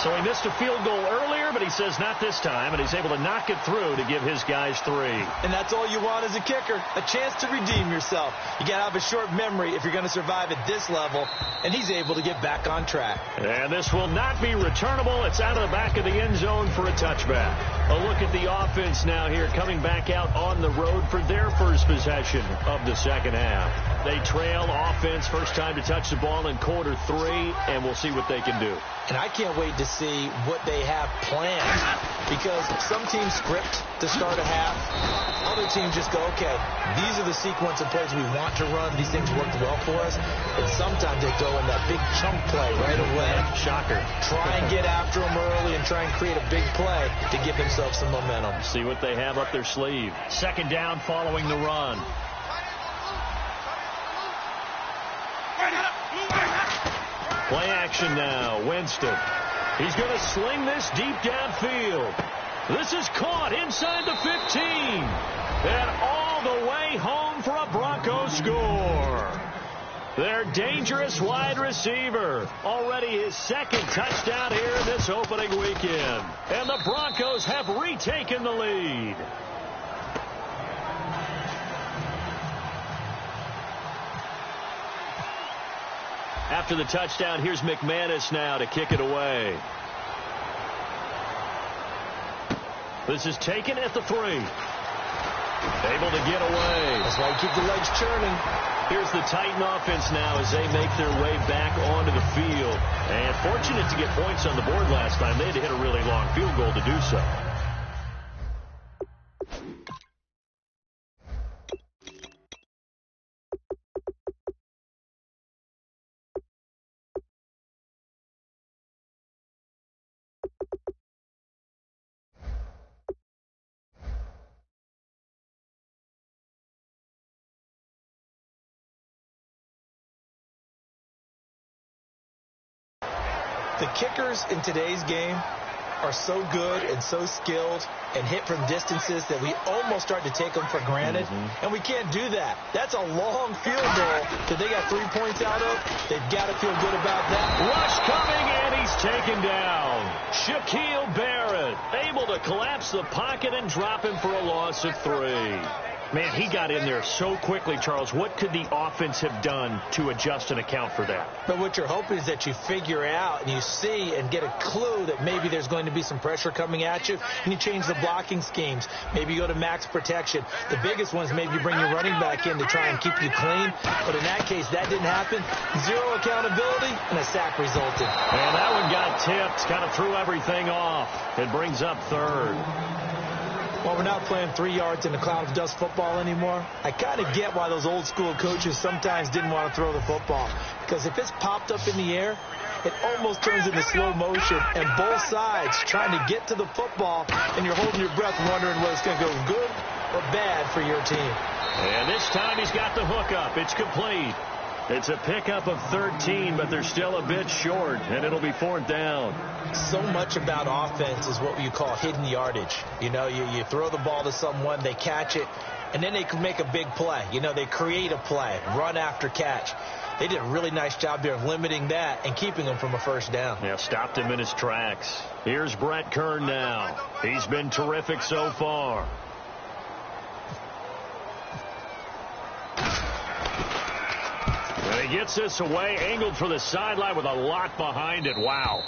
So he missed a field goal earlier, but he says not this time, and he's able to knock it through to give his guys 3. And that's all you want as a kicker, a chance to redeem yourself. You got to have a short memory if you're going to survive at this level, and he's able to get back on track. And this will not be returnable. It's out of the back of the end zone for a touchback. A look at the offense now here, coming back out on the road for their first possession of the second half. They trail offense, first time to touch the ball in quarter 3, and we'll see what they can do. And I can't wait to see what they have planned, because some teams script to start a half. Other teams just go, okay, these are the sequence of plays we want to run. These things worked well for us. And sometimes they throw in that big chunk play right away. Shocker. Try and get after them early and try and create a big play to give themselves some momentum. See what they have up their sleeve. 2nd down following the run. Play action now. Winston. He's going to sling this deep downfield. This is caught inside the 15. And all the way home for a Bronco score. Their dangerous wide receiver. Already his 2nd touchdown here in this opening weekend. And the Broncos have retaken the lead. After the touchdown, here's McManus now to kick it away. This is taken at the 3. Able to get away. That's why you keep the legs churning. Here's the Titan offense now as they make their way back onto the field. And fortunate to get points on the board last time. They had to hit a really long field goal to do so. The kickers in today's game are so good and so skilled and hit from distances that we almost start to take them for granted, and we can't do that. That's a long field goal that they got 3 points out of. They've got to feel good about that. Rush coming, and he's taken down. Shaquille Barrett able to collapse the pocket and drop him for a loss of 3. Man, he got in there so quickly, Charles. What could the offense have done to adjust and account for that? But what you're hoping is that you figure out and you see and get a clue that maybe there's going to be some pressure coming at you, and you change the blocking schemes. Maybe you go to max protection. The biggest ones, maybe you bring your running back in to try and keep you clean. But in that case, that didn't happen. 0 accountability, and a sack resulted. And that one got tipped, kind of threw everything off. It brings up 3rd. Well, we're not playing 3 yards in a cloud of dust football anymore. I kind of get why those old school coaches sometimes didn't want to throw the football. Because if it's popped up in the air, it almost turns into slow motion. And both sides trying to get to the football, and you're holding your breath wondering whether it's going to go good or bad for your team. And this time he's got the hook up. It's complete. It's a pickup of 13, but they're still a bit short, and it'll be 4th down. So much about offense is what you call hidden yardage. You know, you throw the ball to someone, they catch it, and then they can make a big play. You know, they create a play, run after catch. They did a really nice job there of limiting that and keeping him from a 1st down. Yeah, stopped him in his tracks. Here's Brett Kern now. He's been terrific so far. And he gets this away, angled for the sideline with a lot behind it. Wow.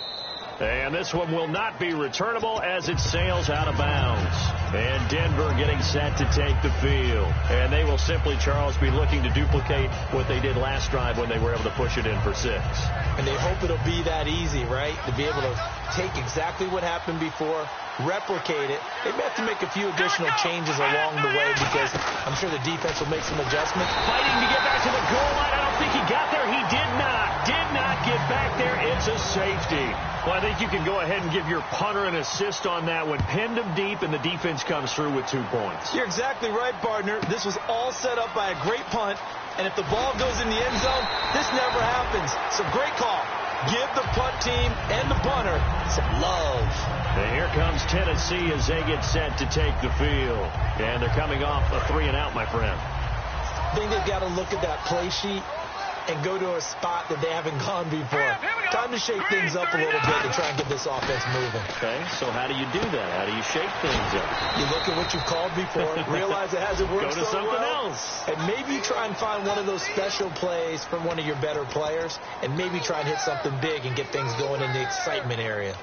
And this one will not be returnable as it sails out of bounds. And Denver getting set to take the field. And they will simply, Charles, be looking to duplicate what they did last drive when they were able to push it in for 6. And they hope it'll be that easy, right? To be able to take exactly what happened before, replicate it. They may have to make a few additional changes along the way because I'm sure the defense will make some adjustments. Fighting to get back to the goal line. I don't think he got there. He did not. Did not get back there. It's a safety. Well, I think you can go ahead and give your punter an assist on that one. Pinned him deep, and the defense comes through with 2 points. You're exactly right, partner. This was all set up by a great punt, and if the ball goes in the end zone, this never happens. So great call. Give the punt team and the punter some love. And here comes Tennessee as they get set to take the field. And they're coming off a 3-and-out, my friend. I think they've got to look at that play sheet and go to a spot that they haven't gone before. Time to shake things up a little bit to try and get this offense moving. Okay, so how do you do that? How do you shake things up? You look at what you've called before, realize it hasn't worked so well. Go to something else. And maybe try and find one of those special plays from one of your better players, and maybe try and hit something big and get things going in the excitement area.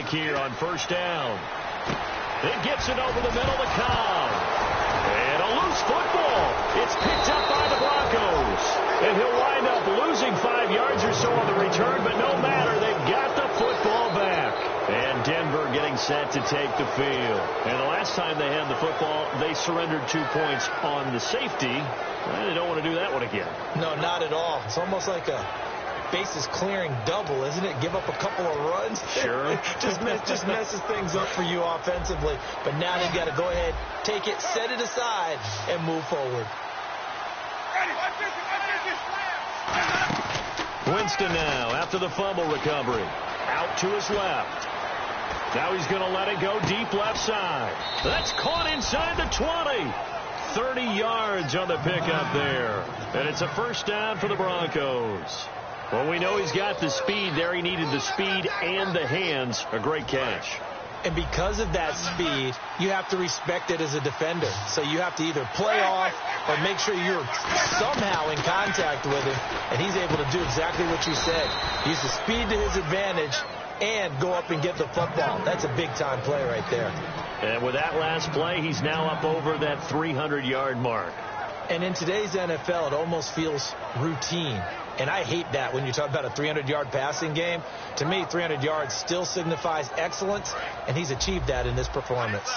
Here on 1st down. It gets it over the middle to Cobb. And a loose football. It's picked up by the Broncos. And he'll wind up losing 5 yards or so on the return, but no matter, they've got the football back. And Denver getting set to take the field. And the last time they had the football, they surrendered 2 points on the safety. Well, they don't want to do that one again. No, not at all. It's almost like a bases clearing double, isn't it? Give up a couple of runs. Sure. just messes things up for you offensively. But now they've got to go ahead, take it, set it aside, and move forward. Winston now after the fumble recovery. Out to his left. Now he's going to let it go deep left side. That's caught inside the 20. 30 yards on the pickup there. And it's a 1st down for the Broncos. Well, we know he's got the speed there. He needed the speed and the hands. A great catch. And because of that speed, you have to respect it as a defender. So you have to either play off or make sure you're somehow in contact with him. And he's able to do exactly what you said. Use the speed to his advantage and go up and get the football. That's a big-time play right there. And with that last play, he's now up over that 300-yard mark. And in today's NFL, it almost feels routine. And I hate that when you talk about a 300-yard passing game. To me, 300 yards still signifies excellence, and he's achieved that in this performance.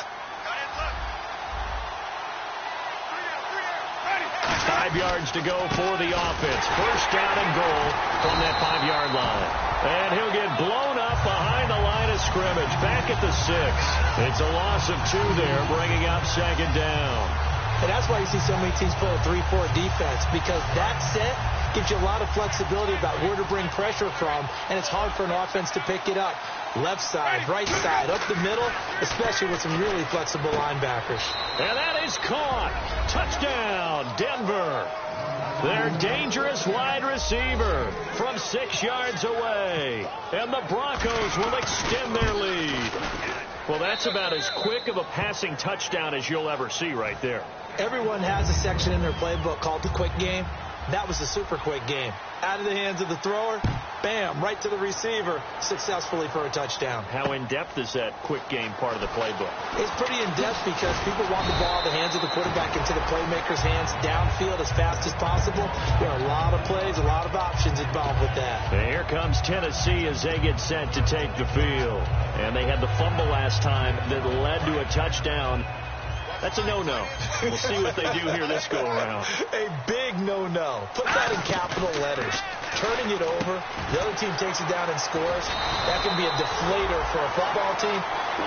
5 yards to go for the offense. First down and goal from that 5-yard line. And he'll get blown up behind the line of scrimmage. Back at the 6. It's a loss of 2 there, bringing up second down. And that's why you see so many teams play a 3-4 defense, because that set gives you a lot of flexibility about where to bring pressure from, and it's hard for an offense to pick it up. Left side, right side, up the middle, especially with some really flexible linebackers. And that is caught. Touchdown, Denver. Their dangerous wide receiver from 6 yards away. And the Broncos will extend their lead. Well, that's about as quick of a passing touchdown as you'll ever see right there. Everyone has a section in their playbook called the quick game. That was a super quick game. Out of the hands of the thrower, bam, right to the receiver, successfully for a touchdown. How in-depth is that quick game part of the playbook? It's pretty in-depth because people want the ball out of the hands of the quarterback into the playmaker's hands downfield as fast as possible. There are a lot of plays, a lot of options involved with that. And here comes Tennessee as they get set to take the field. And they had the fumble last time that led to a touchdown. That's a no-no. We'll see what they do here this go-around. A big no-no. Put that in capital letters. Turning it over, the other team takes it down and scores. That can be a deflator for a football team.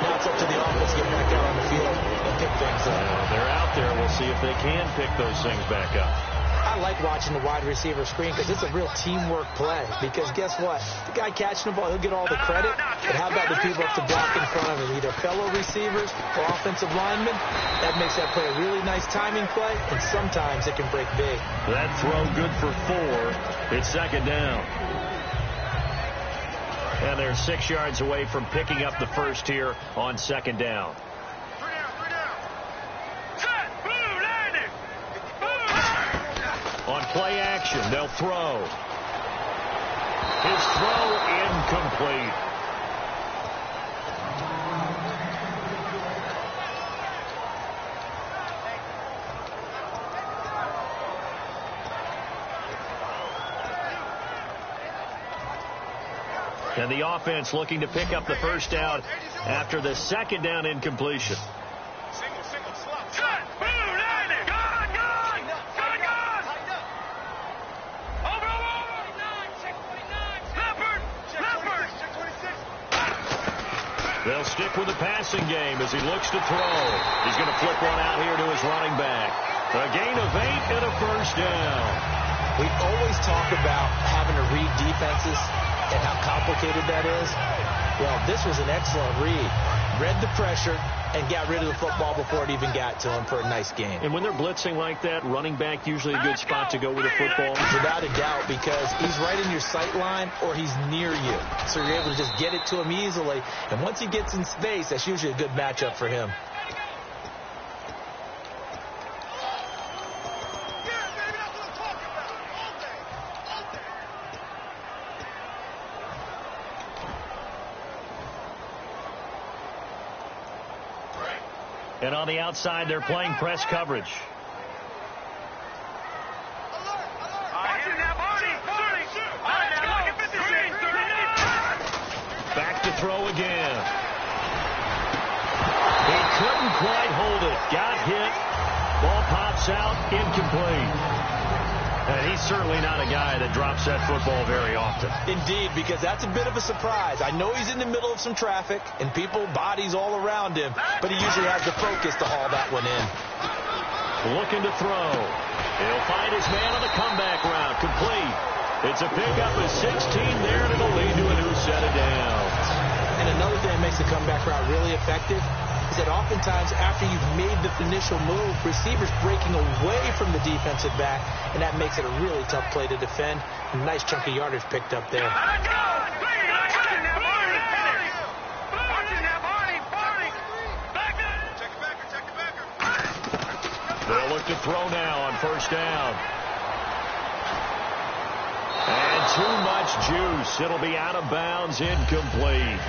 Now it's up to the offense to get back out on the field and pick things up. They're out there. We'll see if they can pick those things back up. I like watching the wide receiver screen because it's a real teamwork play. Because guess what? The guy catching the ball, he'll get all the credit. But how about the people up to block in front of him, either fellow receivers or offensive linemen? That makes that play a really nice timing play, and sometimes it can break big. That throw good for 4. It's second down. And they're 6 yards away from picking up the first here on second down. On play action, they'll throw. His throw incomplete. And the offense looking to pick up the first down after the second down incompletion. They'll stick with the passing game as he looks to throw. He's going to flip one out here to his running back. A gain of 8 and a first down. We always talk about having to read defenses and how complicated that is. Well, this was an excellent read. Read the pressure and got rid of the football before it even got to him for a nice game. And when they're blitzing like that, running back usually a good spot to go with the football? Without a doubt, because he's right in your sight line or he's near you. So you're able to just get it to him easily. And once he gets in space, that's usually a good matchup for him. And on the outside, they're playing press coverage. Back to throw again. He couldn't quite hold it. Got hit. Ball pops out. Incomplete. And he's certainly not a guy that drops that football very often. Indeed, because that's a bit of a surprise. I know he's in the middle of some traffic and people, bodies all around him, but he usually has the focus to haul that one in. Looking to throw. He'll find his man on the comeback route. Complete. It's a pickup of 16 there, and it'll lead to a new set of downs. And another thing that makes the comeback route really effective is that oftentimes after you've made the initial move, receivers breaking away from the defensive back, and that makes it a really tough play to defend. A nice chunk of yardage picked up there. They'll look to throw now on first down. And too much juice. It'll be out of bounds, incomplete.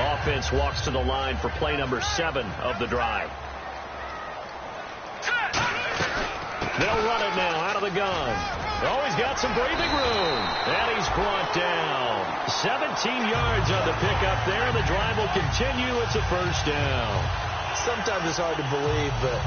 Offense walks to the line for play number 7 of the drive. They'll run it now out of the gun. Oh, he's got some breathing room. And he's brought down. 17 yards on the pickup there, and the drive will continue. It's a first down. Sometimes it's hard to believe, but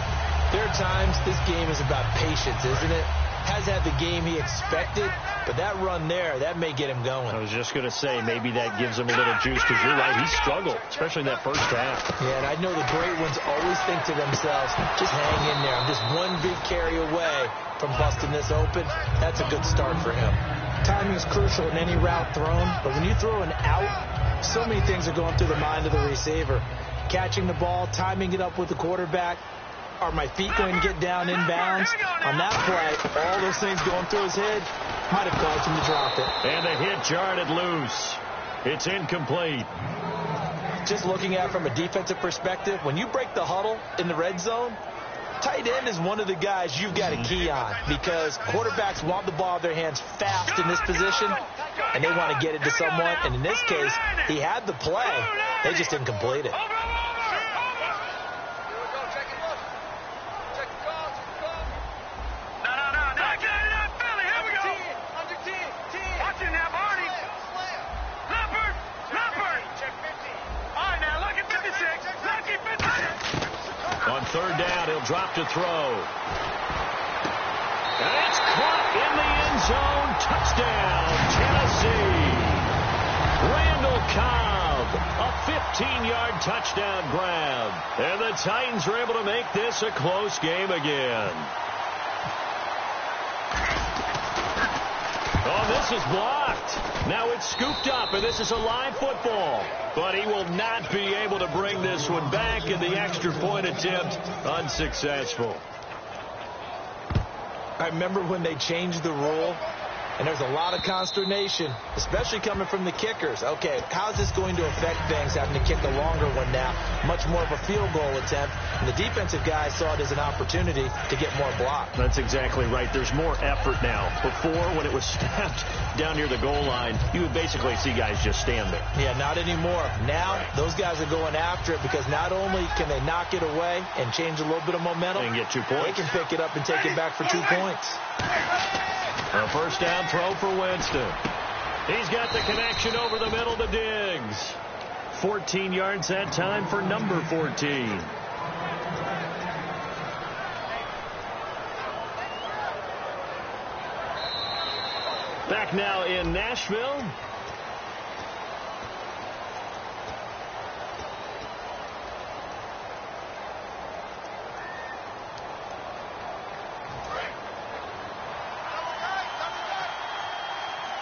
there are times this game is about patience, isn't it? Has had the game he expected, but that run there, that may get him going. I was just going to say, maybe that gives him a little juice, because you're right, he struggled, especially in that first half. Yeah, and I know the great ones always think to themselves, just hang in there. I'm just one big carry away from busting this open. That's a good start for him. Timing is crucial in any route thrown, but when you throw an out, so many things are going through the mind of the receiver. Catching the ball, timing it up with the quarterback. Are my feet going to get down inbounds? On that play, all those things going through his head might have caused him to drop it. And the hit jarred it loose. It's incomplete. Just looking at it from a defensive perspective, when you break the huddle in the red zone, tight end is one of the guys you've got to key on, because quarterbacks want the ball in their hands fast in this position, and they want to get it to someone. And in this case, he had the play. They just didn't complete it. On third down, he'll drop to throw. And it's caught in the end zone. Touchdown, Tennessee. Randall Cobb, a 15-yard touchdown grab. And the Titans are able to make this a close game again. Oh, this is blocked. Now it's scooped up, and this is a live football. But he will not be able to bring this one back, in the extra point attempt unsuccessful. I remember when they changed the rule, and there's a lot of consternation, especially coming from the kickers. Okay, how's this going to affect things, having to kick a longer one now? Much more of a field goal attempt. And the defensive guys saw it as an opportunity to get more block. That's exactly right. There's more effort now. Before, when it was snapped down near the goal line, you would basically see guys just stand there. Yeah, not anymore. Now, those guys are going after it, because not only can they knock it away and change a little bit of momentum, and get 2 points. They can pick it up and take it back for 2 points. A first down throw for Winston. He's got the connection over the middle to Diggs. 14 yards that time for number 14. Back now in Nashville.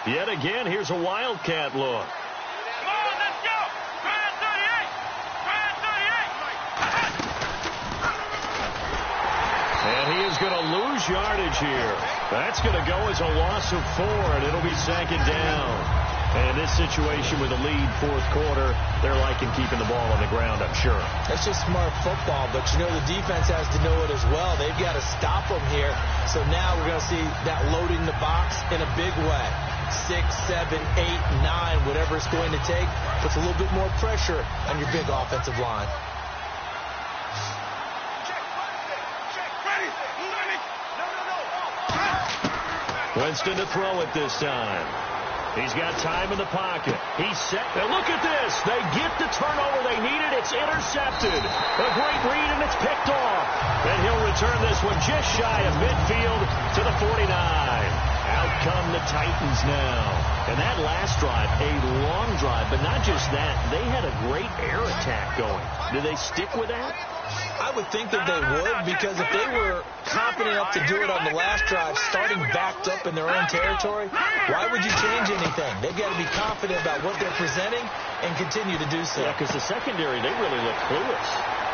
Yet again, here's a Wildcat look. Come on, let's go. Grand 38. Grand 38. And he is going to lose yardage here. That's going to go as a loss of 4, and it'll be second down. And in this situation with a lead fourth quarter, they're liking keeping the ball on the ground, I'm sure. That's just smart football, but you know the defense has to know it as well. They've got to stop them here. So now we're going to see that loading the box in a big way. 6, 7, 8, 9, whatever it's going to take, puts a little bit more pressure on your big offensive line. Winston to throw it this time. He's got time in the pocket. He's set. And look at this. They get the turnover they needed. It's intercepted. A great read, and it's picked off. And he'll return this one just shy of midfield to the 49. Out come the Titans now. And that last drive, a long drive, but not just that. They had a great air attack going. Do they stick with that? I would think that they would, because if they were confident enough to do it on the last drive, starting backed up in their own territory, why would you change anything? They've got to be confident about what they're presenting and continue to do so. Yeah, because the secondary, they really look clueless.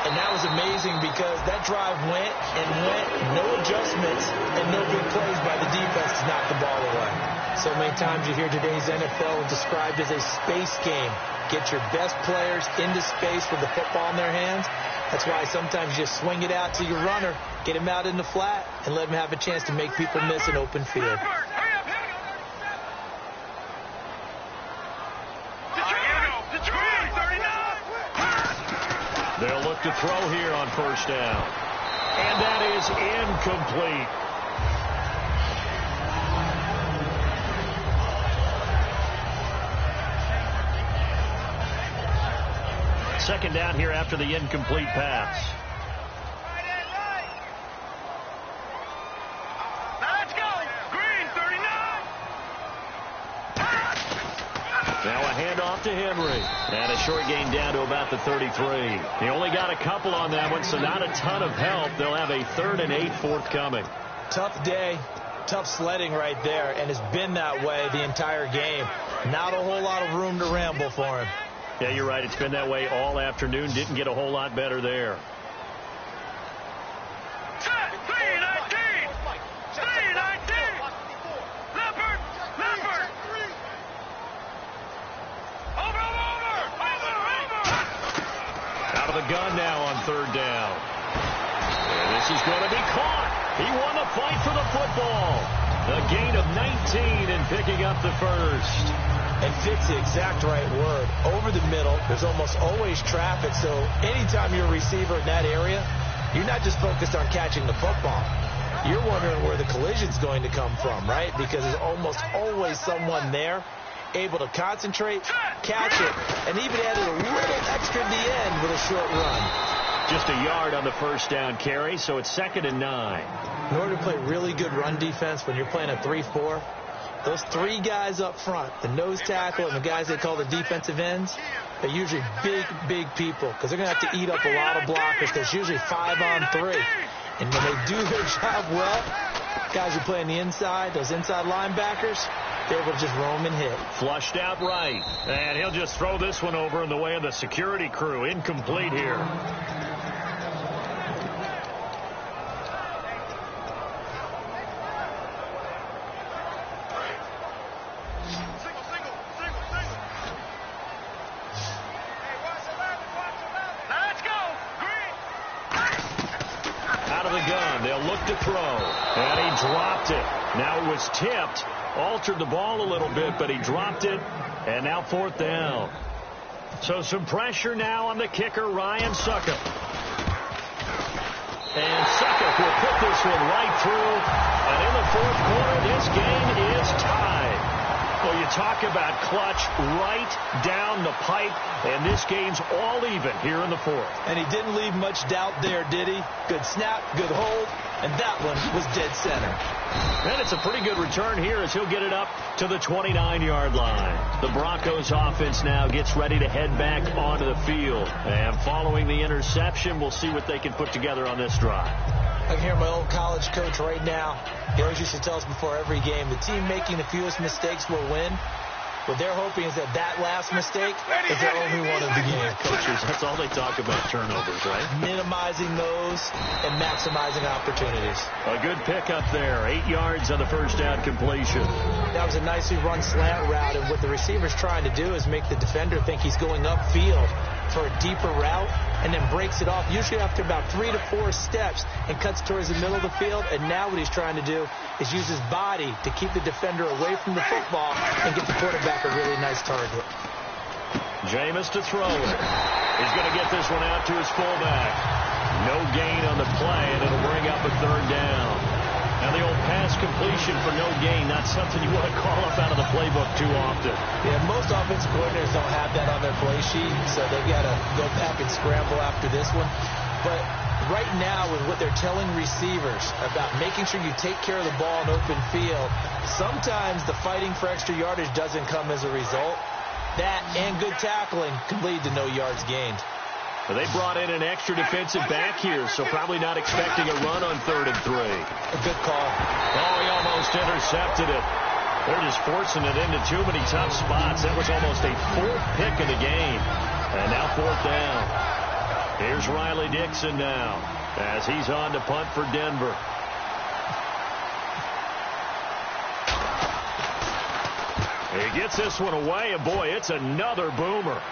And that was amazing, because that drive went and went, no adjustments and no big plays by the defense to knock the ball away. So many times you hear today's NFL described as a space game. Get your best players into space with the football in their hands. That's why sometimes you just swing it out to your runner, get him out in the flat, and let him have a chance to make people miss an open field. They'll look to throw here on first down. And that is incomplete. Second down here after the incomplete pass. Let's go. Green, 39. Now a handoff to Henry. And a short gain down to about the 33. He only got a couple on that one, so not a ton of help. They'll have a 3rd and 8 forthcoming. Tough day, tough sledding right there, and it's been that way the entire game. Not a whole lot of room to ramble for him. Yeah, you're right. It's been that way all afternoon. Didn't get a whole lot better there. Set, 319. 319. Leopard. Leopard. Over. Out of the gun now on 3rd down. And this is going to be caught. He won the fight for the football. A gain of 19 and picking up the first. And fits the exact right word. Over the middle, there's almost always traffic, so anytime you're a receiver in that area, you're not just focused on catching the football. You're wondering where the collision's going to come from, right? Because there's almost always someone there able to concentrate, catch it, and even added a little extra at the end with a short run. Just a yard on the first down carry, so it's 2nd and 9. In order to play really good run defense when you're playing a 3-4, those 3 guys up front, the nose tackle and the guys they call the defensive ends, they're usually big people because they're going to have to eat up a lot of blockers. There's usually 5 on 3. And when they do their job well, guys who play on the inside, those inside linebackers, they're able to just roam and hit. Flushed out right. And he'll just throw this one over in the way of the security crew. Incomplete here. To throw, and he dropped it. Now it was tipped, altered the ball a little bit, but he dropped it, and now 4th down. So some pressure now on the kicker, Ryan Suckup. And Suckup will put this one right through, and in the 4th quarter, this game is tied. Well, you talk about clutch right down the pipe, and this game's all even here in the 4th. And he didn't leave much doubt there, did he? Good snap, good hold, and that one was dead center. And it's a pretty good return here as he'll get it up to the 29-yard line. The Broncos offense now gets ready to head back onto the field. And following the interception, we'll see what they can put together on this drive. I can hear my old college coach right now. He always used to tell us before every game, the team making the fewest mistakes will win. What they're hoping is that last mistake is their only one of the game. Coaches, that's all they talk about, turnovers, right? Minimizing those and maximizing opportunities. A good pickup there. 8 yards on the first down completion. That was a nicely run slant route, and what the receiver's trying to do is make the defender think he's going upfield for a deeper route and then breaks it off, usually after about 3 to 4 steps, and cuts towards the middle of the field. And now what he's trying to do is use his body to keep the defender away from the football and get the quarterback a really nice target. Jameis to throw it. He's going to get this one out to his fullback. No gain on the play, and it'll bring up a 3rd down. Now the old pass completion for no gain, not something you want to call up out of the playbook too often. Yeah, most offensive coordinators don't have that on their play sheet, so they've got to go back and scramble after this one. But right now, with what they're telling receivers about making sure you take care of the ball in open field, sometimes the fighting for extra yardage doesn't come as a result. That and good tackling can lead to no yards gained. Well, they brought in an extra defensive back here, so probably not expecting a run on 3rd and 3. A good call. Oh, he almost intercepted it. They're just forcing it into too many tough spots. That was almost a 4th pick of the game. And now 4th down. Here's Riley Dixon now as he's on to punt for Denver. He gets this one away, and boy, it's another boomer.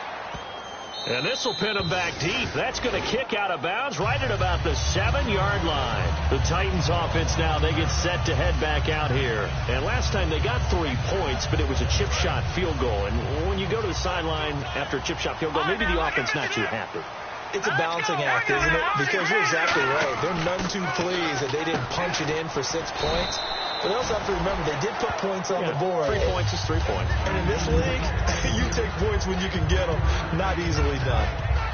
And this will pin him back deep. That's going to kick out of bounds right at about the 7-yard line. The Titans offense now, they get set to head back out here. And last time they got 3 points, but it was a chip shot field goal. And when you go to the sideline after a chip shot field goal, maybe the offense not too happy. It's a balancing act, isn't it? Because you're exactly right. They're none too pleased that they didn't punch it in for 6 points. But they also have to remember they did put points on the board. 3 points is 3 points. And in this league, you take points when you can get them. Not easily done.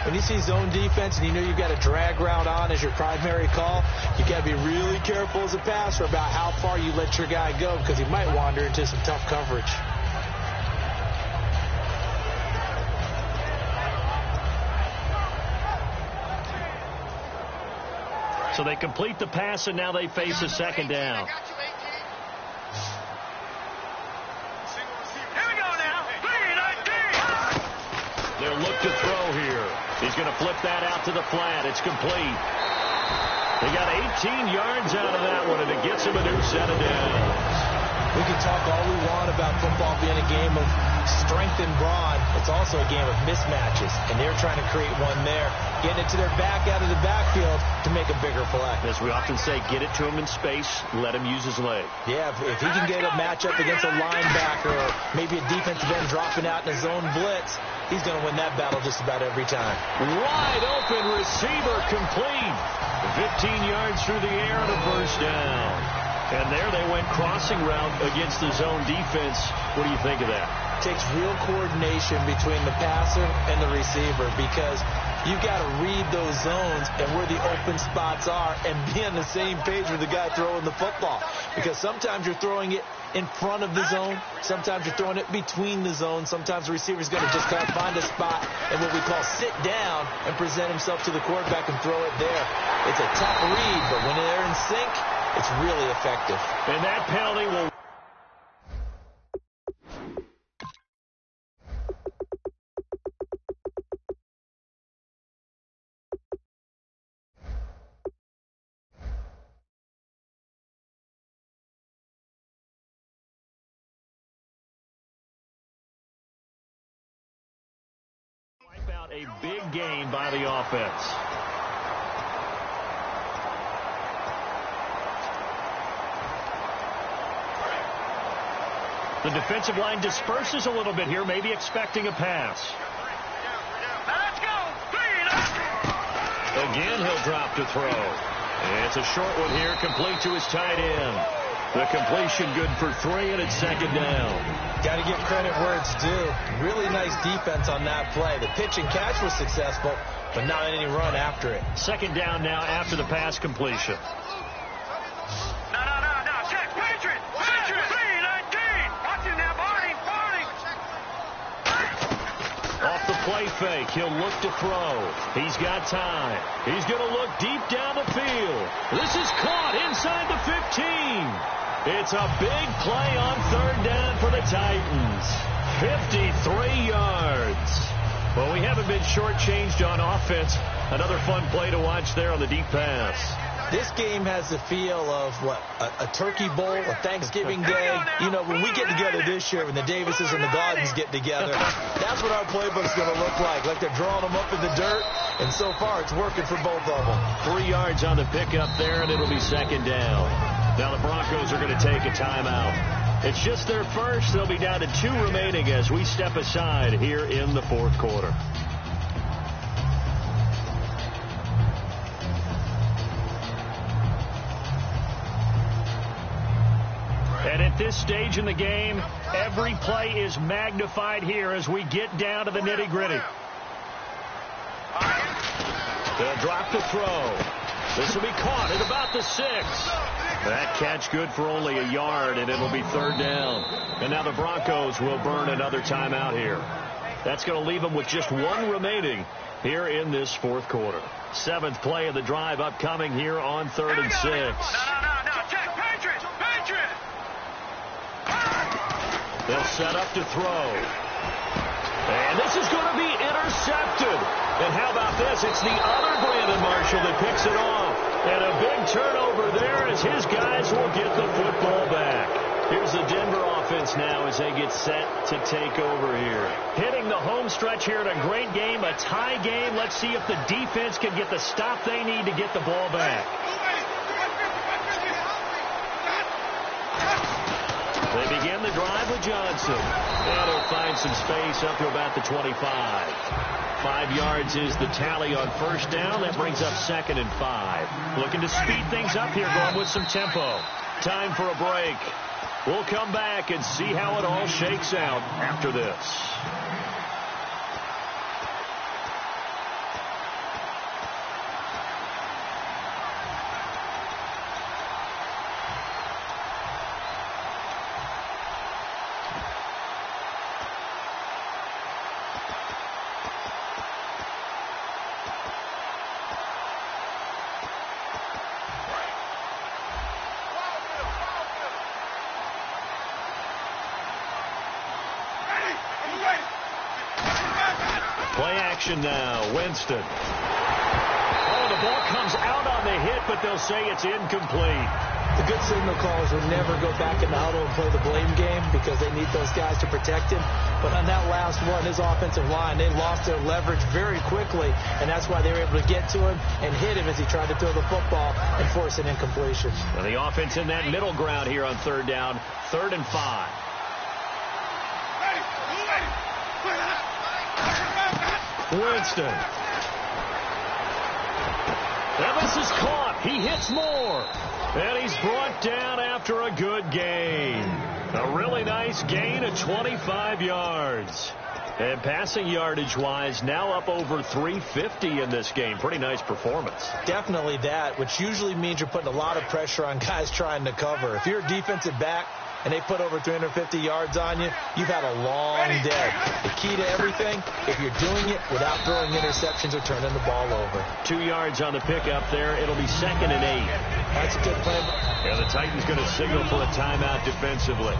when you see zone defense and you know you've got a drag route on as your primary call, you got to be really careful as a passer about how far you let your guy go because he might wander into some tough coverage. So they complete the pass, and now they face a second down. They'll look to throw here. He's going to flip that out to the flat. It's complete. They got 18 yards out of that one, and it gets him a new set of downs. We can talk all we want about football being a game of strength and brawn. It's also a game of mismatches, and they're trying to create one there, getting it to their back out of the backfield to make a bigger play. As we often say, get it to him in space, let him use his leg. Yeah, if he can get a matchup against a linebacker or maybe a defensive end dropping out in a zone blitz, he's going to win that battle just about every time. Wide open receiver complete. 15 yards through the air and a first down. And there they went crossing route against the zone defense. What do you think of that? It takes real coordination between the passer and the receiver because you've got to read those zones and where the open spots are and be on the same page with the guy throwing the football. Because sometimes you're throwing it in front of the zone. Sometimes you're throwing it between the zones. Sometimes the receiver's going to just kind of find a spot and what we call sit down and present himself to the quarterback and throw it there. It's a tough read, but when they're in sync, it's really effective. And that penalty will... wipe out a big gain by the offense. The defensive line disperses a little bit here, maybe expecting a pass. Let's go. Again, he'll drop to throw. And it's a short one here, complete to his tight end. The completion good for 3, and it's second down. Got to give credit where it's due. Really nice defense on that play. The pitch and catch was successful, but not any run after it. Second down now after the pass completion. No. Check. Patriot. 3-19. Watch him now, Barney. Off the play fake, he'll look to throw. He's got time. He's going to look deep down the field. This is caught inside the 15. It's a big play on third down for the Titans. 53 yards. Well, we haven't been shortchanged on offense. Another fun play to watch there on the deep pass. This game has the feel of, a turkey bowl, a Thanksgiving day. You know, when we get together this year, when the Davises and the Gardens get together, that's what our playbook's going to look like. Like they're drawing them up in the dirt, and so far it's working for both of them. 3 yards on the pickup there, and it'll be second down. Now the Broncos are going to take a timeout. It's just their first. They'll be down to 2 remaining as we step aside here in the fourth quarter. And at this stage in the game, every play is magnified here as we get down to the nitty-gritty. They'll drop the throw. This will be caught at about the 6. That catch good for only a yard, and it'll be third down. And now the Broncos will burn another timeout here. That's going to leave them with just 1 remaining here in this fourth quarter. 7th play of the drive upcoming here on 3rd and 6. No. Check. Patriot. They'll set up to throw. And this is going to be intercepted. And how about this? It's the other Brandon Marshall that picks it off. And a big turnover there as his guys will get the football back. Here's the Denver offense now as they get set to take over here. Hitting the home stretch here in a great game, a tie game. Let's see if the defense can get the stop they need to get the ball back. They begin the drive with Johnson. And he'll find some space up to about the 25. 5 yards is the tally on first down. That brings up 2nd and 5. Looking to speed things up here, going with some tempo. Time for a break. We'll come back and see how it all shakes out after this. action now. Winston. Oh, the ball comes out on the hit, but they'll say it's incomplete. The good signal callers will never go back in the huddle and play the blame game because they need those guys to protect him. But on that last one, his offensive line, they lost their leverage very quickly, and that's why they were able to get to him and hit him as he tried to throw the football and force an incompletion. Well, the offense in that middle ground here on third down, 3rd and 5. Winston. And this is caught. He hits more. And he's brought down after a good gain. A really nice gain of 25 yards. And passing yardage-wise, now up over 350 in this game. Pretty nice performance. Definitely that, which usually means you're putting a lot of pressure on guys trying to cover. If you're a defensive back and they put over 350 yards on you, you've had a long day. The key to everything, if you're doing it without throwing interceptions or turning the ball over. 2 yards on the pickup there. It'll be 2nd and 8. That's a good play. And the Titans going to signal for a timeout defensively.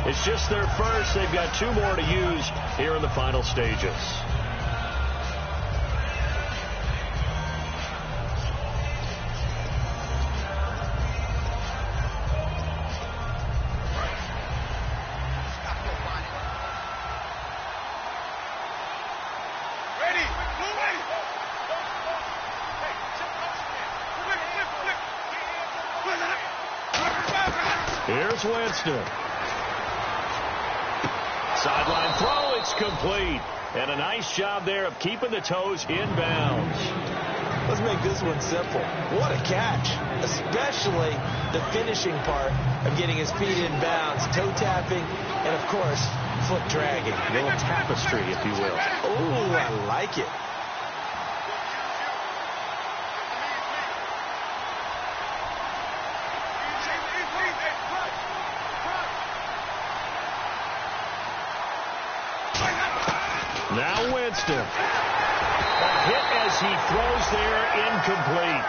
It's just their first. They've got 2 more to use here in the final stages. Here's Winston. Sideline throw, it's complete. And a nice job there of keeping the toes in bounds. Let's make this one simple. What a catch, especially the finishing part of getting his feet in bounds, toe tapping, and, of course, foot dragging. A little tapestry, if you will. Oh, I like it. Now Winston. A hit as he throws there, incomplete.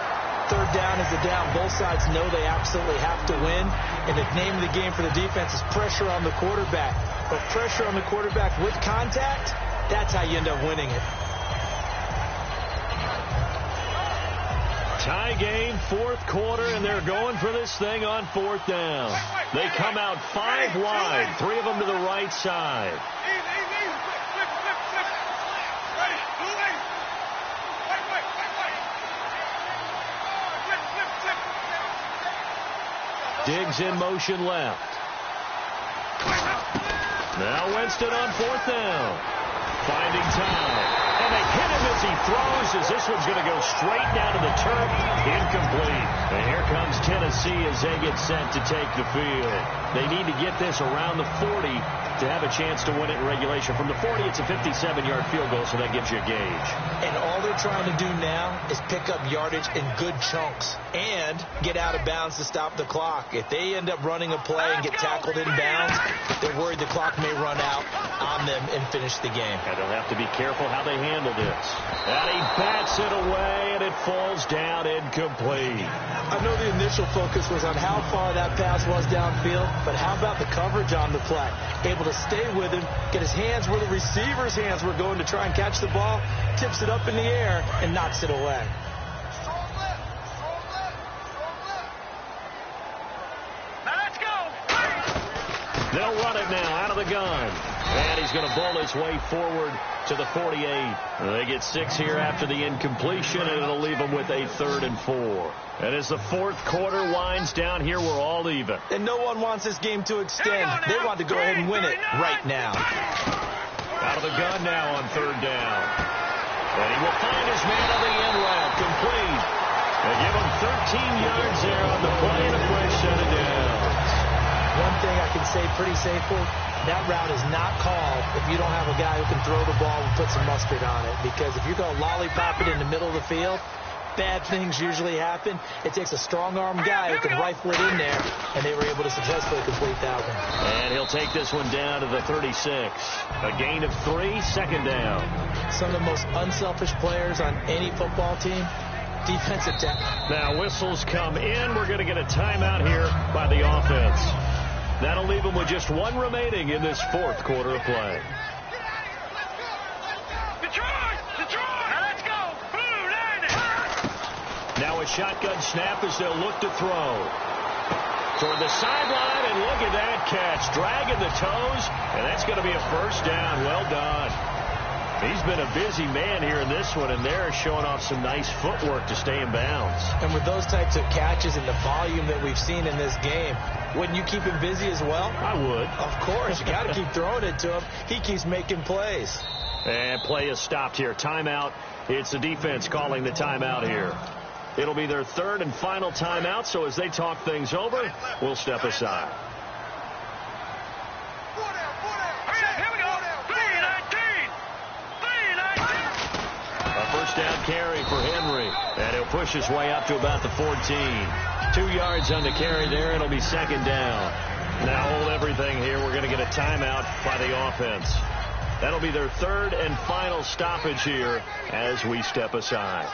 3rd down is a down. Both sides know they absolutely have to win. And the name of the game for the defense is pressure on the quarterback. But pressure on the quarterback with contact, that's how you end up winning it. Tie game, 4th quarter, and they're going for this thing on 4th down. They come out 5 wide, 3 of them to the right side. Diggs in motion left. Now Winston on 4th down. Finding time. And they hit him as he throws, as this one's going to go straight down to the turf. Incomplete. And here comes Tennessee as they get set to take the field. They need to get this around the 40 to have a chance to win it in regulation. From the 40, it's a 57-yard field goal, so that gives you a gauge. And all they're trying to do now is pick up yardage in good chunks and get out of bounds to stop the clock. If they end up running a play and get tackled in bounds, they're worried the clock may run out on them and finish the game. And they'll have to be careful how they handle this. And he bats it away, and it falls down incomplete. I know the initial focus was on how far that pass was downfield, but how about the coverage on the play? Able to stay with him, get his hands where the receiver's hands were going to try and catch the ball, tips it up in the air, and knocks it away. They'll run it now out of the gun. And he's going to bowl his way forward to the 48. They get 6 here after the incompletion, and it'll leave them with a 3rd and 4. And as the 4th quarter winds down here, we're all even. And no one wants this game to extend. They want to go ahead and win it right now. Out of the gun now on 3rd down. And he will find his man on the end route, complete. They give him 13 yards there on the play and a fresh set of downs. One thing I can say pretty safely, that route is not called if you don't have a guy who can throw the ball and put some mustard on it. Because if you're going to lollipop it in the middle of the field, bad things usually happen. It takes a strong-armed guy who can rifle it in there, and they were able to successfully complete that one. And he'll take this one down to the 36. A gain of 3, 2nd down. Some of the most unselfish players on any football team, defensive tackle. Now whistles come in. We're going to get a timeout here by the offense. That'll leave them with just 1 remaining in this 4th quarter of play. Detroit! Detroit! shotgun snap as they'll look to throw. Toward the sideline, and look at that catch. Dragging the toes, and that's going to be a first down. Well done. He's been a busy man here in this one, and they're showing off some nice footwork to stay in bounds. And with those types of catches and the volume that we've seen in this game, wouldn't you keep him busy as well? I would. Of course. You got to keep throwing it to him. He keeps making plays. And play is stopped here. Timeout. It's the defense calling the timeout here. It'll be their third and final timeout, so as they talk things over, we'll step aside. Here we go. 3-19. A first down carry for Henry, and he'll push his way up to about the 14. 2 yards on the carry there. It'll be second down. Now hold everything here. We're going to get a timeout by the offense. That'll be their third and final stoppage here as we step aside.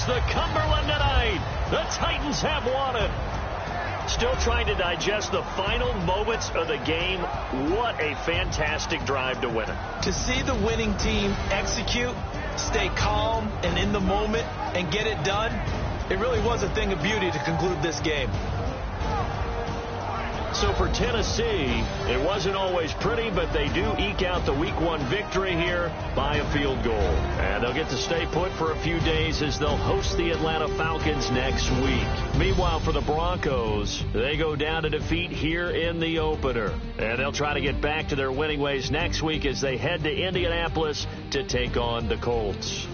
The Cumberland tonight. The Titans have won it. Still trying to digest the final moments of the game. What a fantastic drive to win it. To see the winning team execute, stay calm and in the moment, and get it done, it really was a thing of beauty to conclude this game. So for Tennessee, it wasn't always pretty, but they do eke out the Week 1 victory here by a field goal. And they'll get to stay put for a few days as they'll host the Atlanta Falcons next week. Meanwhile, for the Broncos, they go down to defeat here in the opener. And they'll try to get back to their winning ways next week as they head to Indianapolis to take on the Colts.